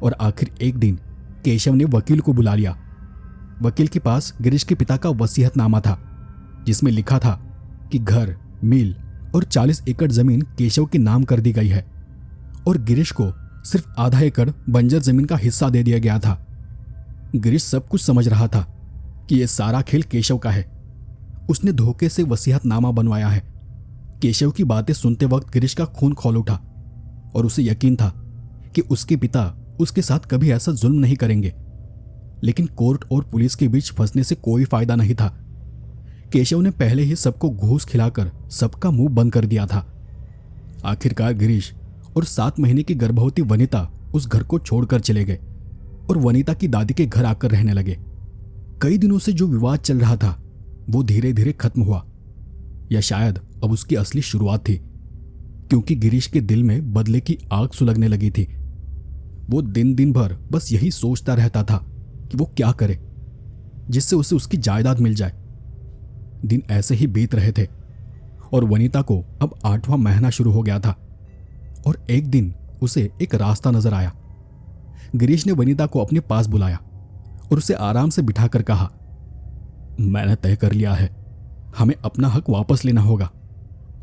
और आखिर एक दिन केशव ने वकील को बुला लिया। वकील के पास गिरीश के पिता का वसीयतनामा था, जिसमें लिखा था कि घर, मिल और 40 एकड़ जमीन केशव के नाम कर दी गई है और गिरीश को सिर्फ आधा एकड़ बंजर जमीन का हिस्सा दे दिया गया था। गिरीश सब कुछ समझ रहा था कि यह सारा खेल केशव का है। उसने धोखे से वसीयतनामा बनवाया है। केशव की बातें सुनते वक्त गिरीश का खून खौल उठा और उसे यकीन था कि उसके पिता उसके साथ कभी ऐसा जुल्म नहीं करेंगे। लेकिन कोर्ट और पुलिस के बीच फंसने से कोई फायदा नहीं था। केशव ने पहले ही सबको घूस खिलाकर सबका मुंह बंद कर दिया था। आखिरकार गिरीश और 7 महीने की गर्भवती वनिता उस घर को छोड़कर चले गए और वनिता की दादी के घर आकर रहने लगे। कई दिनों से जो विवाद चल रहा था वो धीरे धीरे खत्म हुआ, या शायद अब उसकी असली शुरुआत थी, क्योंकि गिरीश के दिल में बदले की आग सुलगने लगी थी। वो दिन दिन भर बस यही सोचता रहता था कि वो क्या करे जिससे उसे उसकी जायदाद मिल जाए। दिन ऐसे ही बीत रहे थे और वनिता को अब 8वां महीना शुरू हो गया था और एक दिन उसे एक रास्ता नजर आया। गिरीश ने वनिता को अपने पास बुलाया और उसे आराम से बिठाकर कहा, मैंने तय कर लिया है, हमें अपना हक वापस लेना होगा।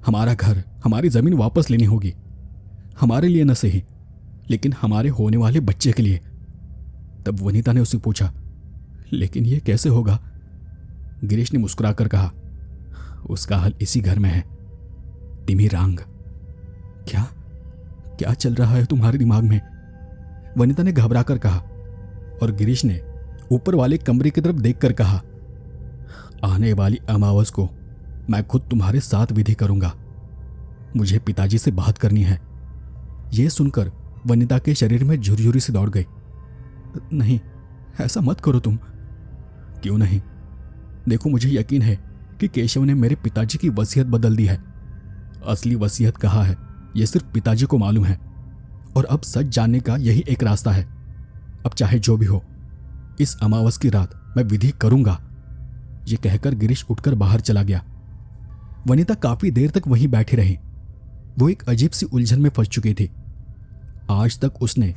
हमारा घर, हमारी जमीन वापस लेनी होगी। हमारे लिए न सही, लेकिन हमारे होने वाले बच्चे के लिए। तब वनिता ने उससे पूछा, लेकिन यह कैसे होगा? गिरीश ने मुस्कुराकर कहा, उसका हल इसी घर में है, तिमिरांग। क्या क्या चल रहा है तुम्हारे दिमाग में? वनिता ने घबराकर कहा और गिरीश ने ऊपर वाले कमरे की तरफ देखकर कहा, आने वाली अमावस को मैं खुद तुम्हारे साथ विधि करूंगा। मुझे पिताजी से बात करनी है। यह सुनकर वनिता के शरीर में झुरझुरी से दौड़ गई। नहीं, ऐसा मत करो तुम। क्यों नहीं? देखो, मुझे यकीन है कि केशव ने मेरे पिताजी की वसीयत बदल दी है। असली वसीयत कहाँ है यह सिर्फ पिताजी को मालूम है और अब सच जानने का यही एक रास्ता है। अब चाहे जो भी हो, इस अमावस की रात मैं विधि करूंगा। यह कहकर गिरीश उठकर बाहर चला गया। वनिता काफी देर तक वहीं बैठी रही। वो एक अजीब सी उलझन में फंस चुकी थी। आज तक उसने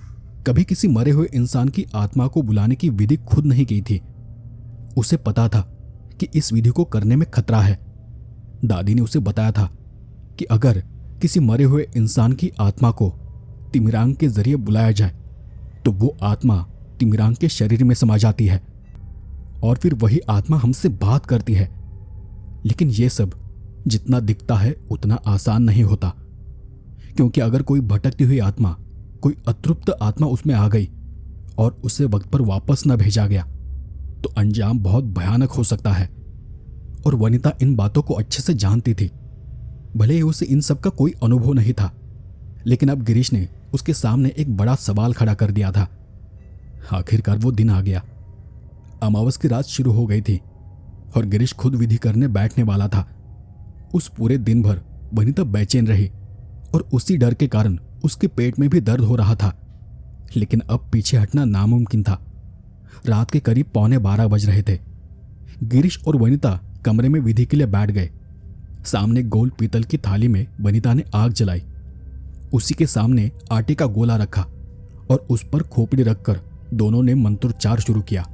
कभी किसी मरे हुए इंसान की आत्मा को बुलाने की विधि खुद नहीं की थी, उसे पता था कि इस विधि को करने में खतरा है। दादी ने उसे बताया था कि अगर किसी मरे हुए इंसान की आत्मा को तिमिरांग के जरिए बुलाया जाए तो वो आत्मा तिमिरांग के शरीर में समा जाती है और फिर वही आत्मा हमसे बात करती है। लेकिन ये सब जितना दिखता है उतना आसान नहीं होता, क्योंकि अगर कोई भटकती हुई आत्मा, कोई अतृप्त आत्मा उसमें आ गई और उसे वक्त पर वापस न भेजा गया तो अंजाम बहुत भयानक हो सकता है। और वनिता इन बातों को अच्छे से जानती थी। भले ही उसे इन सब का कोई अनुभव नहीं था, लेकिन अब गिरीश ने उसके सामने एक बड़ा सवाल खड़ा कर दिया था। आखिरकार वो दिन आ गया। अमावस की रात शुरू हो गई थी और गिरीश खुद विधि करने बैठने वाला था। उस पूरे दिन भर वनिता बेचैन रही और उसी डर के कारण उसके पेट में भी दर्द हो रहा था। लेकिन अब पीछे हटना नामुमकिन था। रात के करीब 11:15 बज रहे थे। गिरीश और वनिता कमरे में विधि के लिए बैठ गए। सामने गोल पीतल की थाली में वनिता ने आग जलाई। उसी के सामने आटे का गोला रखा और उस पर खोपड़ी रखकर दोनों ने मंत्रोच्चार शुरू किया।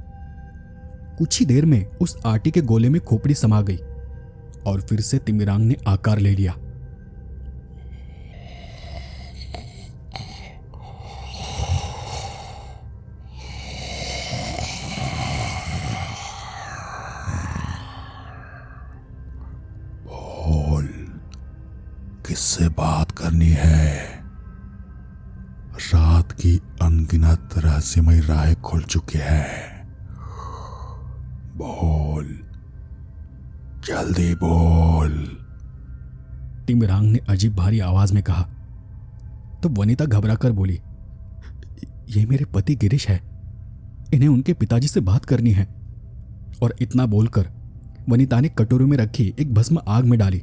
कुछ ही देर में उस आटे के गोले में खोपड़ी समा गई और फिर से तिमिरांग ने आकार ले लिया। बोल, किससे बात करनी है? रात की अनगिनत रहस्यमय राहें खुल चुकी हैं। बोल, जल्दी बोल। तिमिरांग ने अजीब भारी आवाज में कहा। तो वनिता घबरा कर बोली, ये मेरे पति गिरीश है, इन्हें उनके पिताजी से बात करनी है। और इतना बोलकर वनिता ने कटोरी में रखी एक भस्म आग में डाली।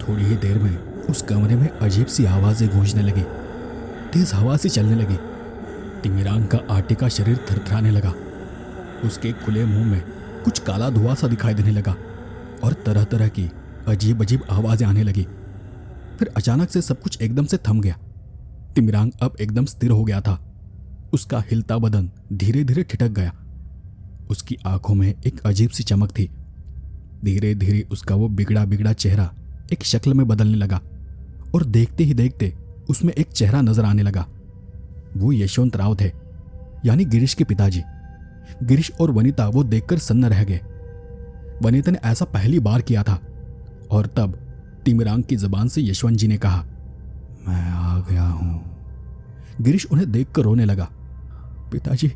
थोड़ी ही देर में उस कमरे में अजीब सी आवाजें गूंजने लगी। तेज हवा से चलने लगी। तिमिरांग का आटे का शरीर थरथराने लगा। उसके खुले मुंह में कुछ काला धुआं सा दिखाई देने लगा और तरह तरह की अजीब अजीब आवाजें आने लगी। फिर अचानक से सब कुछ एकदम से थम गया। तिमिरांग अब एकदम स्थिर हो गया था। उसका हिलता बदन धीरे धीरे ठिठक गया। उसकी आंखों में एक अजीब सी चमक थी। धीरे धीरे उसका वो बिगड़ा बिगड़ा चेहरा एक शक्ल में बदलने लगा और देखते ही देखते उसमें एक चेहरा नजर आने लगा। वो यशवंत राव थे, यानी गिरीश के पिताजी। गिरीश और वनिता वो देखकर सन्न रह गए। वनिता ने ऐसा पहली बार किया था और तब तिमिरांग की जबान से यशवंत जी ने कहा, मैं आ गया हूं। गिरीश उन्हें देखकर रोने लगा। पिताजी,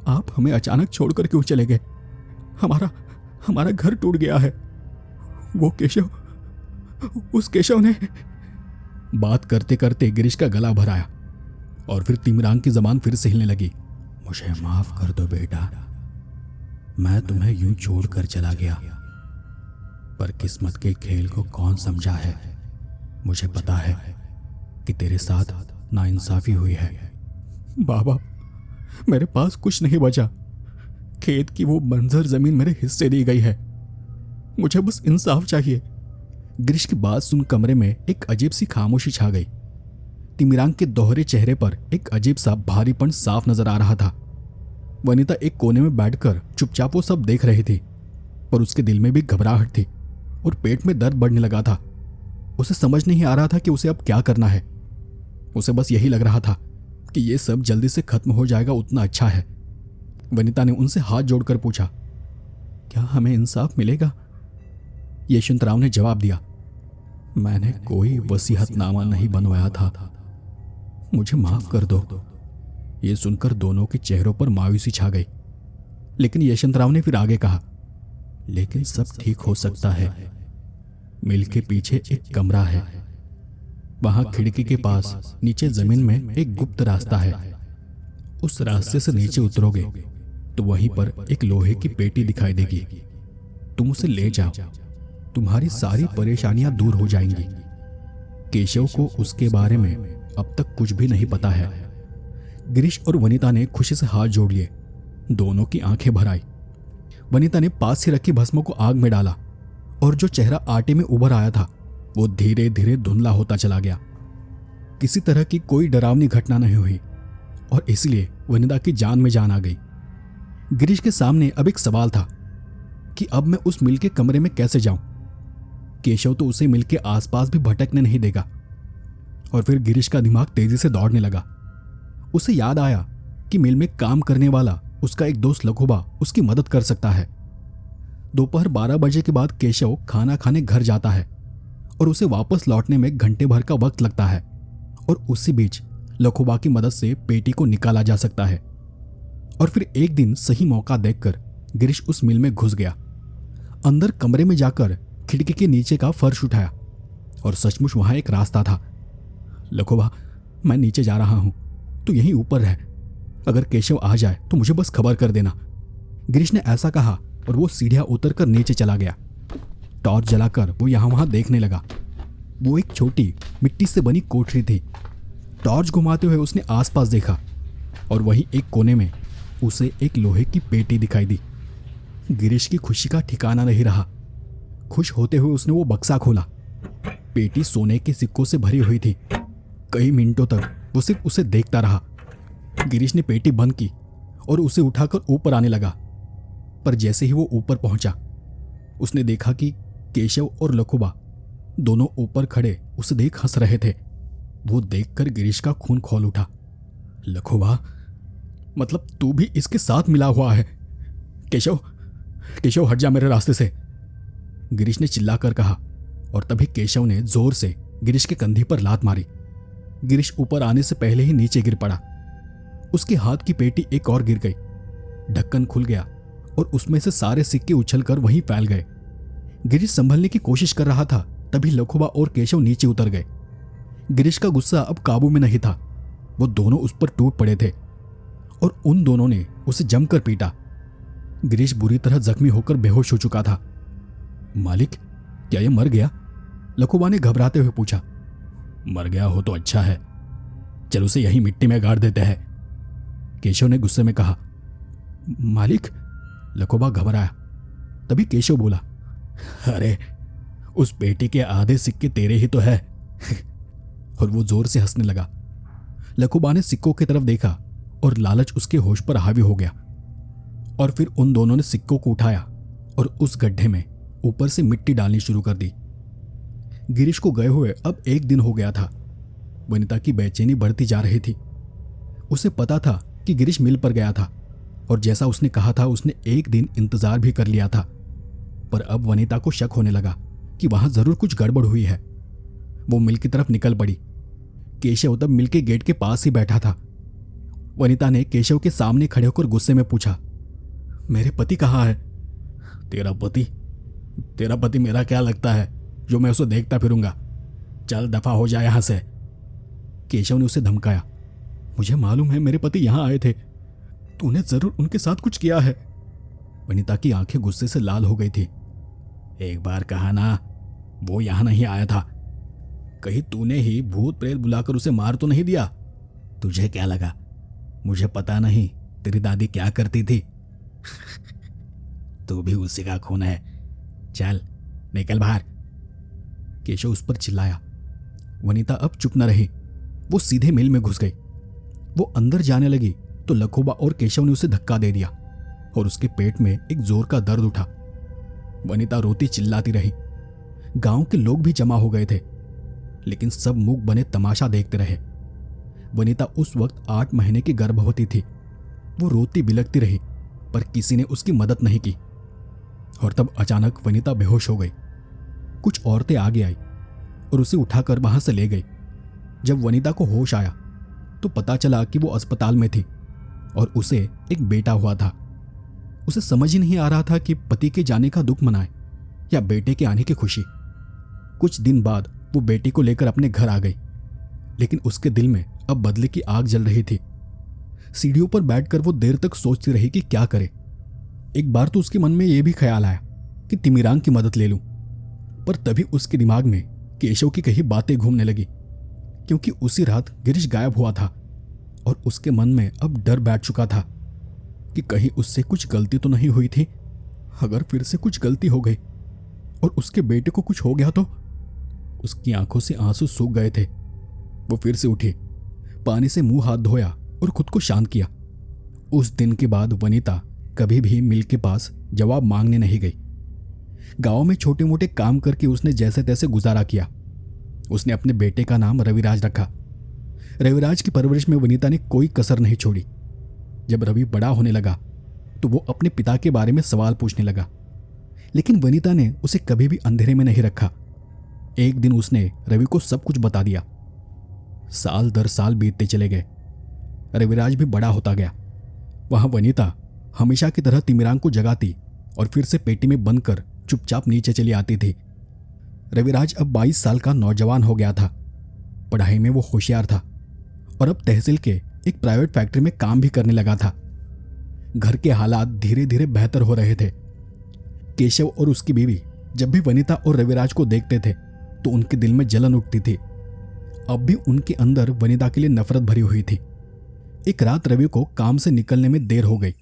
आप हमें अचानक छोड़कर क्यों चले गए? हमारा घर टूट गया है। वो केशव, उस केशव ने। बात करते करते गिरीश का गला भर आया और फिर तिमिरांग की जबान फिर से हिलने लगी। मुझे माफ कर दो बेटा, मैं तुम्हें यूं छोड़कर चला गया, पर किस्मत के खेल को कौन समझा है। मुझे पता है कि तेरे साथ नाइंसाफी हुई है। बाबा, मेरे पास कुछ नहीं बचा। खेत की वो बंजर जमीन मेरे हिस्से दी गई है। मुझे बस इंसाफ चाहिए। गिरीश की बात सुन कमरे में एक अजीब सी खामोशी छा गई। तिमिरांग के दोहरे चेहरे पर एक अजीब सा भारीपन साफ नजर आ रहा था। वनिता एक कोने में बैठकर चुपचाप वो सब देख रही थी, पर उसके दिल में भी घबराहट थी और पेट में दर्द बढ़ने लगा था। उसे समझ नहीं आ रहा था कि उसे अब क्या करना है। उसे बस यही लग रहा था कि ये सब जल्दी से खत्म हो जाएगा उतना अच्छा है। वनिता ने उनसे हाथ जोड़कर पूछा, क्या हमें इंसाफ मिलेगा? यशवंतराव ने जवाब दिया, मैंने कोई वसीयतनामा नहीं बनवाया था, मुझे माफ कर दो। ये सुनकर दोनों के चेहरों पर मायूसी छा गई। लेकिन यशवंतराव ने फिर आगे कहा, लेकिन सब ठीक हो सकता है। मिल के पीछे एक कमरा है, वहां खिड़की के पास नीचे जमीन में एक गुप्त रास्ता है। उस रास्ते से नीचे उतरोगे तो वहीं पर एक लोहे की पेटी दिखाई देगी। तुम उसे ले जाओ, तुम्हारी सारी परेशानियां दूर हो जाएंगी। केशव को उसके बारे में अब तक कुछ भी नहीं पता है। गिरीश और वनिता ने खुशी से हाथ जोड़ लिए। दोनों की आंखें भर आई। वनिता ने पास ही रखी भस्म को आग में डाला और जो चेहरा आटे में उभर आया था वो धीरे धीरे धुंधला होता चला गया। किसी तरह की कोई डरावनी घटना नहीं हुई और इसलिए वनिता की जान में जान आ गई। गिरीश के सामने अब एक सवाल था कि अब मैं उस मिल के कमरे में कैसे जाऊं। केशव तो उसे मिल के आसपास भी भटकने नहीं देगा। और फिर गिरीश का दिमाग तेजी से दौड़ने लगा। उसे याद आया कि मिल में काम करने वाला उसका एक दोस्त लखोबा उसकी मदद कर सकता है। दोपहर 12 बजे के बाद केशव खाना खाने घर जाता है और उसे वापस लौटने में घंटे भर का वक्त लगता है और उसी बीच लखोबा की मदद से पेटी को निकाला जा सकता है। और फिर एक दिन सही मौका देखकर गिरीश उस मिल में घुस गया। अंदर कमरे में जाकर खिड़की के नीचे का फर्श उठाया और सचमुच वहां एक रास्ता था। लखोबा, मैं नीचे जा रहा हूं, तू यहीं ऊपर रह। अगर केशव आ जाए तो मुझे बस खबर कर देना। गिरीश ने ऐसा कहा और वो सीढ़ियां उतरकर नीचे चला गया। टॉर्च जलाकर वो यहां वहां देखने लगा। वो एक छोटी मिट्टी से बनी कोठरी थी। टॉर्च घुमाते हुए उसने आसपास देखा और वहीं एक कोने में उसे एक लोहे की पेटी दिखाई दी। गिरीश की खुशी का ठिकाना नहीं रहा। खुश होते हुए उसने वो बक्सा खोला। पेटी सोने के सिक्कों से भरी हुई थी। कई मिनटों तक वो सिर्फ उसे देखता रहा। गिरीश ने पेटी बंद की और उसे उठाकर ऊपर आने लगा। पर जैसे ही वो ऊपर पहुंचा उसने देखा कि केशव और लखोबा दोनों ऊपर खड़े उसे देख हंस रहे थे। वो देखकर गिरीश का खून खौल उठा। लखोबा, मतलब तू भी इसके साथ मिला हुआ है? केशव, केशव हट जा मेरे रास्ते से, गिरीश ने चिल्लाकर कहा। और तभी केशव ने जोर से गिरीश के कंधे पर लात मारी। गिरीश ऊपर आने से पहले ही नीचे गिर पड़ा। उसके हाथ की पेटी एक और गिर गई। ढक्कन खुल गया और उसमें से सारे सिक्के उछलकर वहीं फैल गए। गिरीश संभलने की कोशिश कर रहा था, तभी लखोबा और केशव नीचे उतर गए। गिरीश का गुस्सा अब काबू में नहीं था। वो दोनों उस पर टूट पड़े थे और उन दोनों ने उसे जमकर पीटा। गिरीश बुरी तरह जख्मी होकर बेहोश हो चुका था। मालिक, क्या ये मर गया? लखोबा ने घबराते हुए पूछा। मर गया हो तो अच्छा है, चल उसे यहीं मिट्टी में गाड़ देते हैं, केशव ने गुस्से में कहा। मालिक, लखोबा घबराया। तभी केशव बोला, अरे उस पेटी के आधे सिक्के तेरे ही तो है। और वो जोर से हंसने लगा। लखोबा ने सिक्कों की तरफ देखा और लालच उसके होश पर हावी हो गया। और फिर उन दोनों ने सिक्कों को उठाया और उस गड्ढे में ऊपर से मिट्टी डालनी शुरू कर दी। गिरीश को गए हुए अब एक दिन हो गया था। वनिता की बेचैनी बढ़ती जा रही थी। उसे पता था कि गिरीश मिल पर गया था और जैसा उसने कहा था उसने एक दिन इंतजार भी कर लिया था। पर अब वनिता को शक होने लगा कि वहां जरूर कुछ गड़बड़ हुई है। वो मिल की तरफ निकल पड़ी। केशव तब मिल के गेट के पास ही बैठा था। वनिता ने केशव के सामने खड़े होकर गुस्से में पूछा, मेरे पति कहाँ है? तेरा पति? तेरा पति मेरा क्या लगता है जो मैं उसे देखता फिरूंगा? चल दफा हो जाए यहां से, केशव ने उसे धमकाया। मुझे मालूम है मेरे पति यहां आए थे, तूने जरूर उनके साथ कुछ किया है। वनिता की आंखें गुस्से से लाल हो गई थी। एक बार कहा ना, वो यहां नहीं आया था। कहीं तूने ही भूत प्रेत बुलाकर उसे मार तो नहीं दिया? तुझे क्या लगा मुझे पता नहीं तेरी दादी क्या करती थी? तू भी उसी का खून है, चल निकल बाहर, केशव उस पर चिल्लाया। वनिता अब चुप न रही। वो सीधे मिल में घुस गई। वो अंदर जाने लगी तो लखोबा और केशव ने उसे धक्का दे दिया और उसके पेट में एक जोर का दर्द उठा। वनिता रोती चिल्लाती रही। गांव के लोग भी जमा हो गए थे, लेकिन सब मूक बने तमाशा देखते रहे। वनिता उस वक्त 8 महीने की गर्भवती थी। वो रोती बिलखती रही पर किसी ने उसकी मदद नहीं की। और तब अचानक वनिता बेहोश हो गई। कुछ औरतें आगे आई और उसे उठाकर वहां से ले गई। जब वनिता को होश आया तो पता चला कि वो अस्पताल में थी और उसे एक बेटा हुआ था। उसे समझ ही नहीं आ रहा था कि पति के जाने का दुख मनाए या बेटे के आने की खुशी। कुछ दिन बाद वो बेटी को लेकर अपने घर आ गई। लेकिन उसके दिल में अब बदले की आग जल रही थी। सीढ़ियों पर बैठकर वो देर तक सोचती रही कि क्या करे। एक बार तो उसके मन में यह भी ख्याल आया कि तिमिरांग की मदद ले लूं, पर तभी उसके दिमाग में केशव की कही बातें घूमने लगी, क्योंकि उसी रात गिरीश गायब हुआ था और उसके मन में अब डर बैठ चुका था कि कहीं उससे कुछ गलती तो नहीं हुई थी। अगर फिर से कुछ गलती हो गई और उसके बेटे को कुछ हो गया तो। उसकी आंखों से आंसू सूख गए थे। वो फिर से उठी, पानी से मुंह हाथ धोया और खुद को शांत किया। उस दिन के बाद वनिता कभी भी मिल के पास जवाब मांगने नहीं गई। गांव में छोटे मोटे काम करके उसने जैसे तैसे गुजारा किया। उसने अपने बेटे का नाम रविराज रखा। रविराज की परवरिश में वनिता ने कोई कसर नहीं छोड़ी। जब रवि बड़ा होने लगा तो वो अपने पिता के बारे में सवाल पूछने लगा, लेकिन वनिता ने उसे कभी भी अंधेरे में नहीं रखा। एक दिन उसने रवि को सब कुछ बता दिया। साल दर साल बीतते चले गए। रविराज भी बड़ा होता गया। वहां वनिता हमेशा की तरह तिमिरांग को जगाती और फिर से पेटी में बंद कर चुपचाप नीचे चली आती थी। रविराज अब 22 साल का नौजवान हो गया था। पढ़ाई में वो होशियार था और अब तहसील के एक प्राइवेट फैक्ट्री में काम भी करने लगा था। घर के हालात धीरे धीरे बेहतर हो रहे थे। केशव और उसकी बीवी जब भी वनिता और रविराज को देखते थे तो उनके दिल में जलन उठती थी। अब भी उनके अंदर वनिता के लिए नफरत भरी हुई थी। एक रात रवि को काम से निकलने में देर हो गई।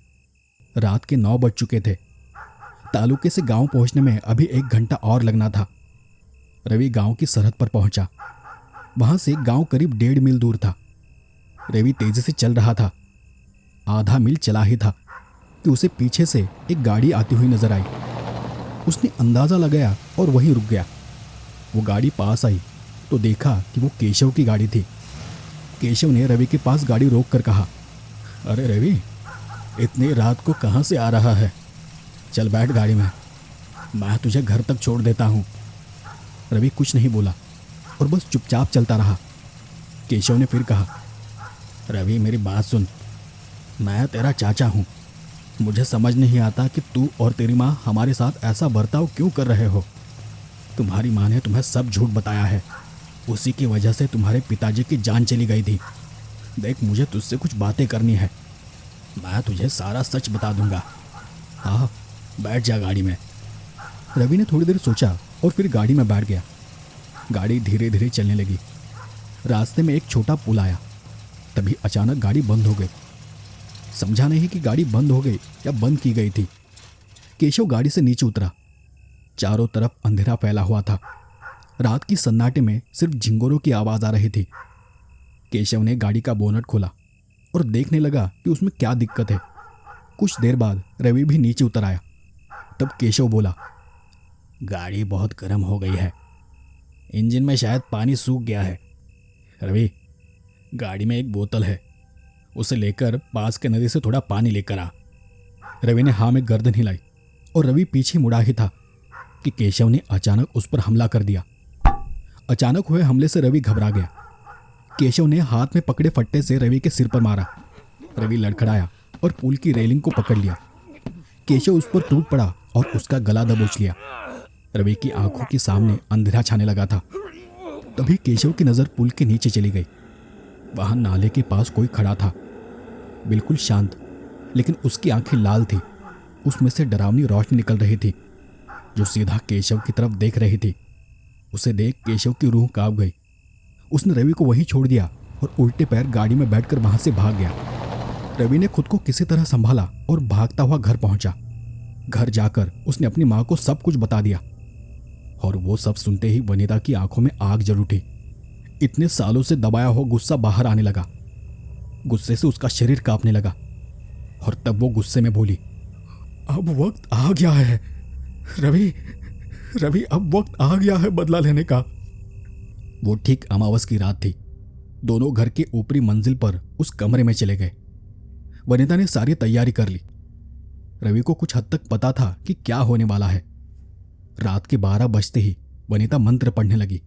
रात के 9 बज चुके थे। तालुके से गांव पहुंचने में अभी 1 घंटा और लगना था। रवि गांव की सरहद पर पहुंचा। वहां से गांव करीब 1.5 मील दूर था। रवि तेजी से चल रहा था। आधा मील चला ही था कि उसे पीछे से एक गाड़ी आती हुई नजर आई। उसने अंदाजा लगाया और वहीं रुक गया। वो गाड़ी पास आई तो देखा कि वो केशव की गाड़ी थी। केशव ने रवि के पास गाड़ी रोक कर कहा, अरे रवि, इतनी रात को कहाँ से आ रहा है? चल बैठ गाड़ी में, मैं तुझे घर तक छोड़ देता हूँ। रवि कुछ नहीं बोला और बस चुपचाप चलता रहा। केशव ने फिर कहा, रवि मेरी बात सुन, मैं तेरा चाचा हूँ। मुझे समझ नहीं आता कि तू और तेरी माँ हमारे साथ ऐसा बर्ताव क्यों कर रहे हो। तुम्हारी माँ ने तुम्हें सब झूठ बताया है। उसी की वजह से तुम्हारे पिताजी की जान चली गई थी। देख, मुझे तुझसे कुछ बातें करनी है। मैं तुझे सारा सच बता दूंगा। हाँ, बैठ जा गाड़ी में। रवि ने थोड़ी देर सोचा और फिर गाड़ी में बैठ गया। गाड़ी धीरे धीरे चलने लगी। रास्ते में एक छोटा पुल आया। तभी अचानक गाड़ी बंद हो गई। समझा नहीं कि गाड़ी बंद हो गई या बंद की गई थी। केशव गाड़ी से नीचे उतरा। चारों तरफ अंधेरा फैला हुआ था। रात की सन्नाटे में सिर्फ झिंगोरों की आवाज आ रही थी। केशव ने गाड़ी का बोनट खोला और देखने लगा कि उसमें क्या दिक्कत है। कुछ देर बाद रवि भी नीचे उतर आया। तब केशव बोला, गाड़ी बहुत गर्म हो गई है। इंजन में शायद पानी सूख गया है। रवि, गाड़ी में एक बोतल है, उसे लेकर पास के नदी से थोड़ा पानी लेकर आ। रवि ने हाँ में गर्दन हिलाई और रवि पीछे मुड़ा ही था कि केशव ने अचानक उस पर हमला कर दिया। अचानक हुए हमले से रवि घबरा गया। केशव ने हाथ में पकड़े फट्टे से रवि के सिर पर मारा। रवि लड़खड़ाया और पुल की रेलिंग को पकड़ लिया। केशव उस पर टूट पड़ा और उसका गला दबोच लिया। रवि की आंखों के सामने अंधेरा छाने लगा था। तभी केशव की नज़र पुल के नीचे चली गई। वहां नाले के पास कोई खड़ा था, बिल्कुल शांत, लेकिन उसकी आंखें लाल थी। उसमें से डरावनी रोशनी निकल रही थी जो सीधा केशव की तरफ देख रही थी। उसे देख केशव की रूह कांप गई। उसने रवि को वहीं छोड़ दिया और उल्टे पैर गाड़ी में बैठकर वहां से भाग गया। रवि ने खुद को किसी तरह संभाला और भागता हुआ घर पहुंचा। घर जाकर उसने अपनी मां को सब कुछ बता दिया और वो सब सुनते ही वनिता की आंखों में आग जल उठी। इतने सालों से दबाया हुआ गुस्सा बाहर आने लगा। गुस्से से उसका शरीर कांपने लगा और तब वो गुस्से में बोली, अब वक्त आ गया है रवि, अब वक्त आ गया है बदला लेने का। वो ठीक अमावस की रात थी। दोनों घर के ऊपरी मंजिल पर उस कमरे में चले गए। वनिता ने सारी तैयारी कर ली। रवि को कुछ हद तक पता था कि क्या होने वाला है। रात के 12 बजते ही वनिता मंत्र पढ़ने लगी।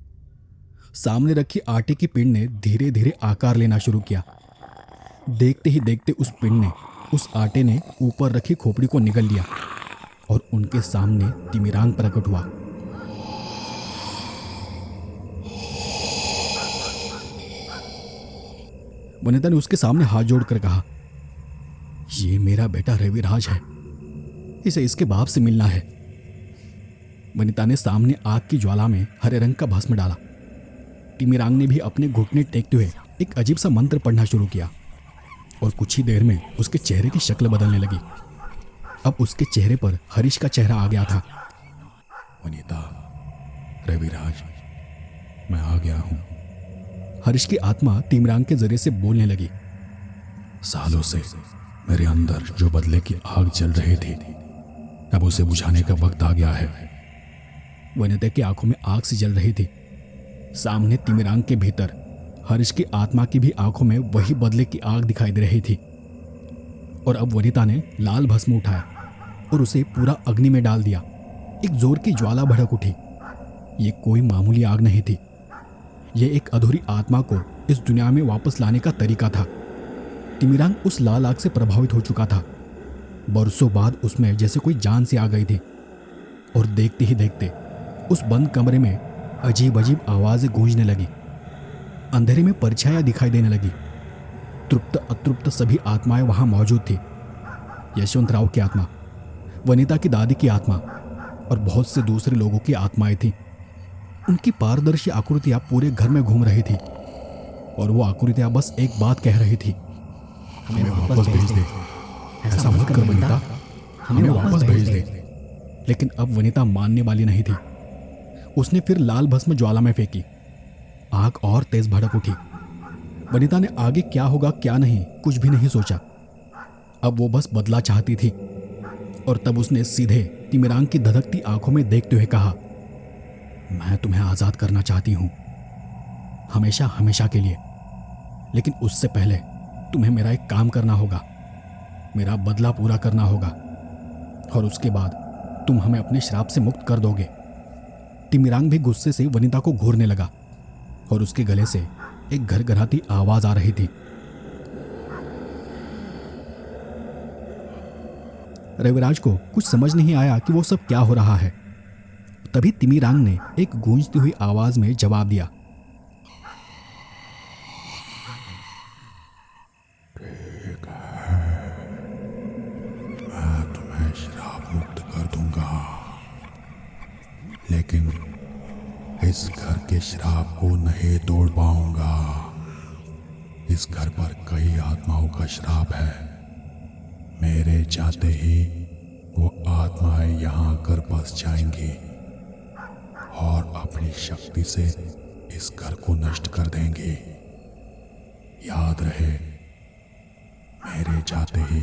सामने रखी आटे की पिंड ने धीरे धीरे आकार लेना शुरू किया। देखते ही देखते उस पिंड ने, उस आटे ने ऊपर रखी खोपड़ी को निगल लिया और उनके सामने तिमिरांग प्रकट हुआ। वनिता ने उसके सामने हाथ जोड़कर कहा, ये मेरा बेटा रविराज है, इसे इसके बाप से मिलना है। वनिता ने सामने आग की ज्वाला में हरे रंग का भस्म डाला। तिमिरांग ने भी अपने घुटने टेकते हुए एक अजीब सा मंत्र पढ़ना शुरू किया और कुछ ही देर में उसके चेहरे की शक्ल बदलने लगी। अब उसके चेहरे पर हरीश का चेहरा आ गया था। वनिता, रविराज, मैं आ गया हूं। हरीश की आत्मा तिमिरांग के जरिए से बोलने लगी। सालों से मेरे अंदर जो बदले की आग जल रही थी, अब उसे बुझाने का वक्त आ गया है। वनिता की आंखों में आग सी जल रही थी। सामने तिमिरांग के भीतर हरीश की आत्मा की भी आंखों में वही बदले की आग दिखाई दे रही थी। और अब वनिता ने लाल भस्म उठाया और उसे पूरा अग्नि में डाल दिया। एक जोर की ज्वाला भड़क उठी। ये कोई मामूली आग नहीं थी, ये एक अधूरी आत्मा को इस दुनिया में वापस लाने का तरीका था। तिमिरांग उस लाल आग से प्रभावित हो चुका था। बरसों बाद उसमें जैसे कोई जान सी आ गई थी। और देखते ही देखते उस बंद कमरे में अजीब अजीब आवाजें गूंजने लगी। अंधेरे में परछाइयां दिखाई देने लगी। तृप्त अतृप्त सभी आत्माएं वहां मौजूद थी। यशवंतराव की आत्मा, वनिता की दादी की आत्मा और बहुत से दूसरे लोगों की आत्माएं थीं। उनकी पारदर्शी आकृतियां पूरे घर में घूम रही थी और वो आकृतियां बस एक बात कह रही थी, हमें वापस भेज दे। ऐसा मत कर वनिता, हमें वापस भेज दे। लेकिन अब वनिता मानने वाली नहीं थी। उसने फिर लाल भस्म ज्वाला में फेंकी। आग और तेज भड़क उठी। वनिता ने आगे क्या होगा क्या नहीं कुछ भी नहीं सोचा। अब वो बस बदला चाहती थी। और तब उसने सीधे तिमिरांग की धधकती आंखों में देखते हुए कहा, मैं तुम्हें आजाद करना चाहती हूं, हमेशा हमेशा के लिए। लेकिन उससे पहले तुम्हें मेरा एक काम करना होगा, मेरा बदला पूरा करना होगा। और उसके बाद तुम हमें अपने श्राप से मुक्त कर दोगे। तिमिरांग भी गुस्से से वनिता को घूरने लगा और उसके गले से एक घरघराती आवाज आ रही थी। रविराज को कुछ समझ नहीं आया कि वो सब क्या हो रहा है। तभी तिमिरांग ने एक गूंजती हुई आवाज में जवाब दिया, ठीक है, मैं तुम्हें श्राप मुक्त कर दूंगा, लेकिन इस घर के श्राप को नहीं तोड़ पाऊंगा। इस घर पर कई आत्माओं का श्राप है। मेरे जाते ही वो आत्माएं यहां आकर बस जाएंगी और अपनी शक्ति से इस घर को नष्ट कर देंगी। याद रहे, मेरे जाते ही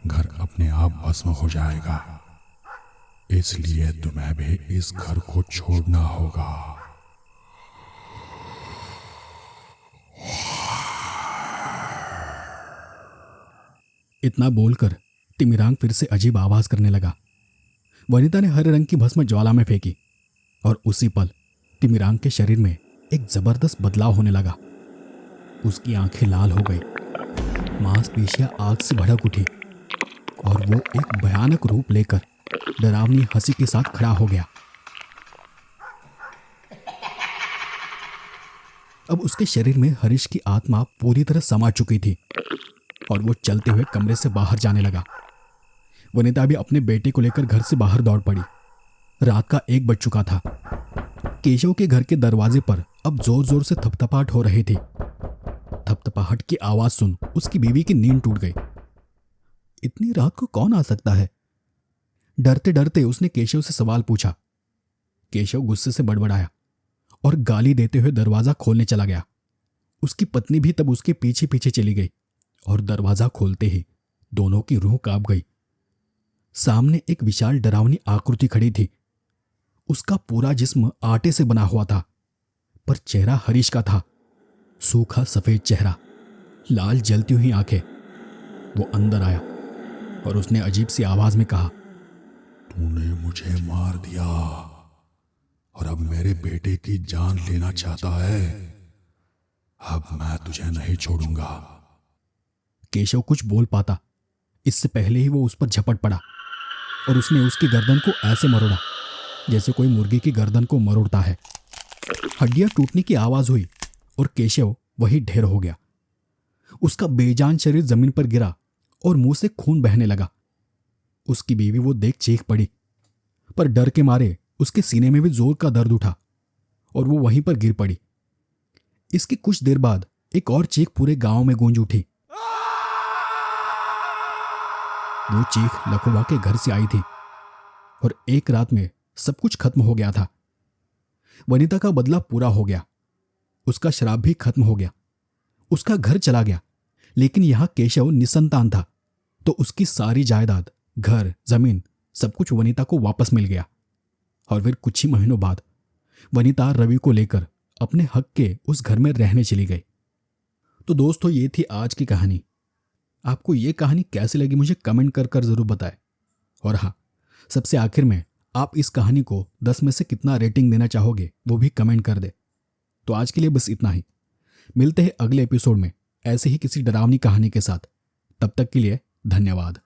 घर अपने आप भस्म हो जाएगा, इसलिए तुम्हें भी इस घर को छोड़ना होगा। इतना बोलकर तिमिरांग फिर से अजीब आवाज करने लगा। वनिता ने हरे रंग की भस्म ज्वाला में फेंकी और उसी पल तिमिरांग के शरीर में एक जबरदस्त बदलाव होने लगा। उसकी आंखें लाल हो गई, मांसपेशियां आग से भड़क उठी और वो एक भयानक रूप लेकर डरावनी हंसी के साथ खड़ा हो गया। अब उसके शरीर में हरीश की आत्मा पूरी तरह समा चुकी थी और वो चलते हुए कमरे से बाहर जाने लगा। वनिता भी अपने बेटे को लेकर घर से बाहर दौड़ पड़ी। रात का 1 बज चुका था। केशव के घर के दरवाजे पर अब जोर जोर से थपथपाहट हो रही थी। थपथपाहट की आवाज सुन उसकी बीवी की नींद टूट गई। इतनी रात को कौन आ सकता है? डरते डरते उसने केशव से सवाल पूछा। केशव गुस्से से बड़बड़ाया और गाली देते हुए दरवाजा खोलने चला गया। उसकी पत्नी भी तब उसके पीछे पीछे चली गई और दरवाजा खोलते ही दोनों की रूह कांप गई। सामने एक विशाल डरावनी आकृति खड़ी थी। उसका पूरा जिस्म आटे से बना हुआ था, पर चेहरा हरीश का था। सूखा सफेद चेहरा, लाल जलती हुई आंखें। वो अंदर आया और उसने अजीब सी आवाज में कहा, तूने मुझे मार दिया और अब मेरे बेटे की जान लेना चाहता है। अब मैं तुझे नहीं छोड़ूंगा। केशव कुछ बोल पाता इससे पहले ही वो उस पर झपट पड़ा और उसने उसकी गर्दन को ऐसे मरोड़ा जैसे कोई मुर्गी की गर्दन को मरोड़ता है। हड्डियां टूटने की आवाज हुई और केशव वही ढेर हो गया। उसका बेजान शरीर जमीन पर गिरा और मुंह से खून बहने लगा। उसकी बीवी वो देख चीख पड़ी, पर डर के मारे उसके सीने में भी जोर का दर्द उठा और वो वहीं पर गिर पड़ी। इसकी कुछ देर बाद एक और चीख पूरे गांव में गूंज उठी। वो चीख लखोबा के घर से आई थी और एक रात में सब कुछ खत्म हो गया था। वनिता का बदला पूरा हो गया, उसका श्राप भी खत्म हो गया, उसका घर चला गया। लेकिन यहां केशव निसंतान था, तो उसकी सारी जायदाद, घर, जमीन, सब कुछ वनिता को वापस मिल गया। और फिर कुछ ही महीनों बाद वनिता रवि को लेकर अपने हक के उस घर में रहने चली गई। तो दोस्तों, ये थी आज की कहानी। आपको ये कहानी कैसी लगी मुझे कमेंट कर कर जरूर बताएं। और हाँ, सबसे आखिर में आप इस कहानी को 10 में से कितना रेटिंग देना चाहोगे वो भी कमेंट कर दे। तो आज के लिए बस इतना ही। मिलते हैं अगले एपिसोड में ऐसे ही किसी डरावनी कहानी के साथ। तब तक के लिए धन्यवाद।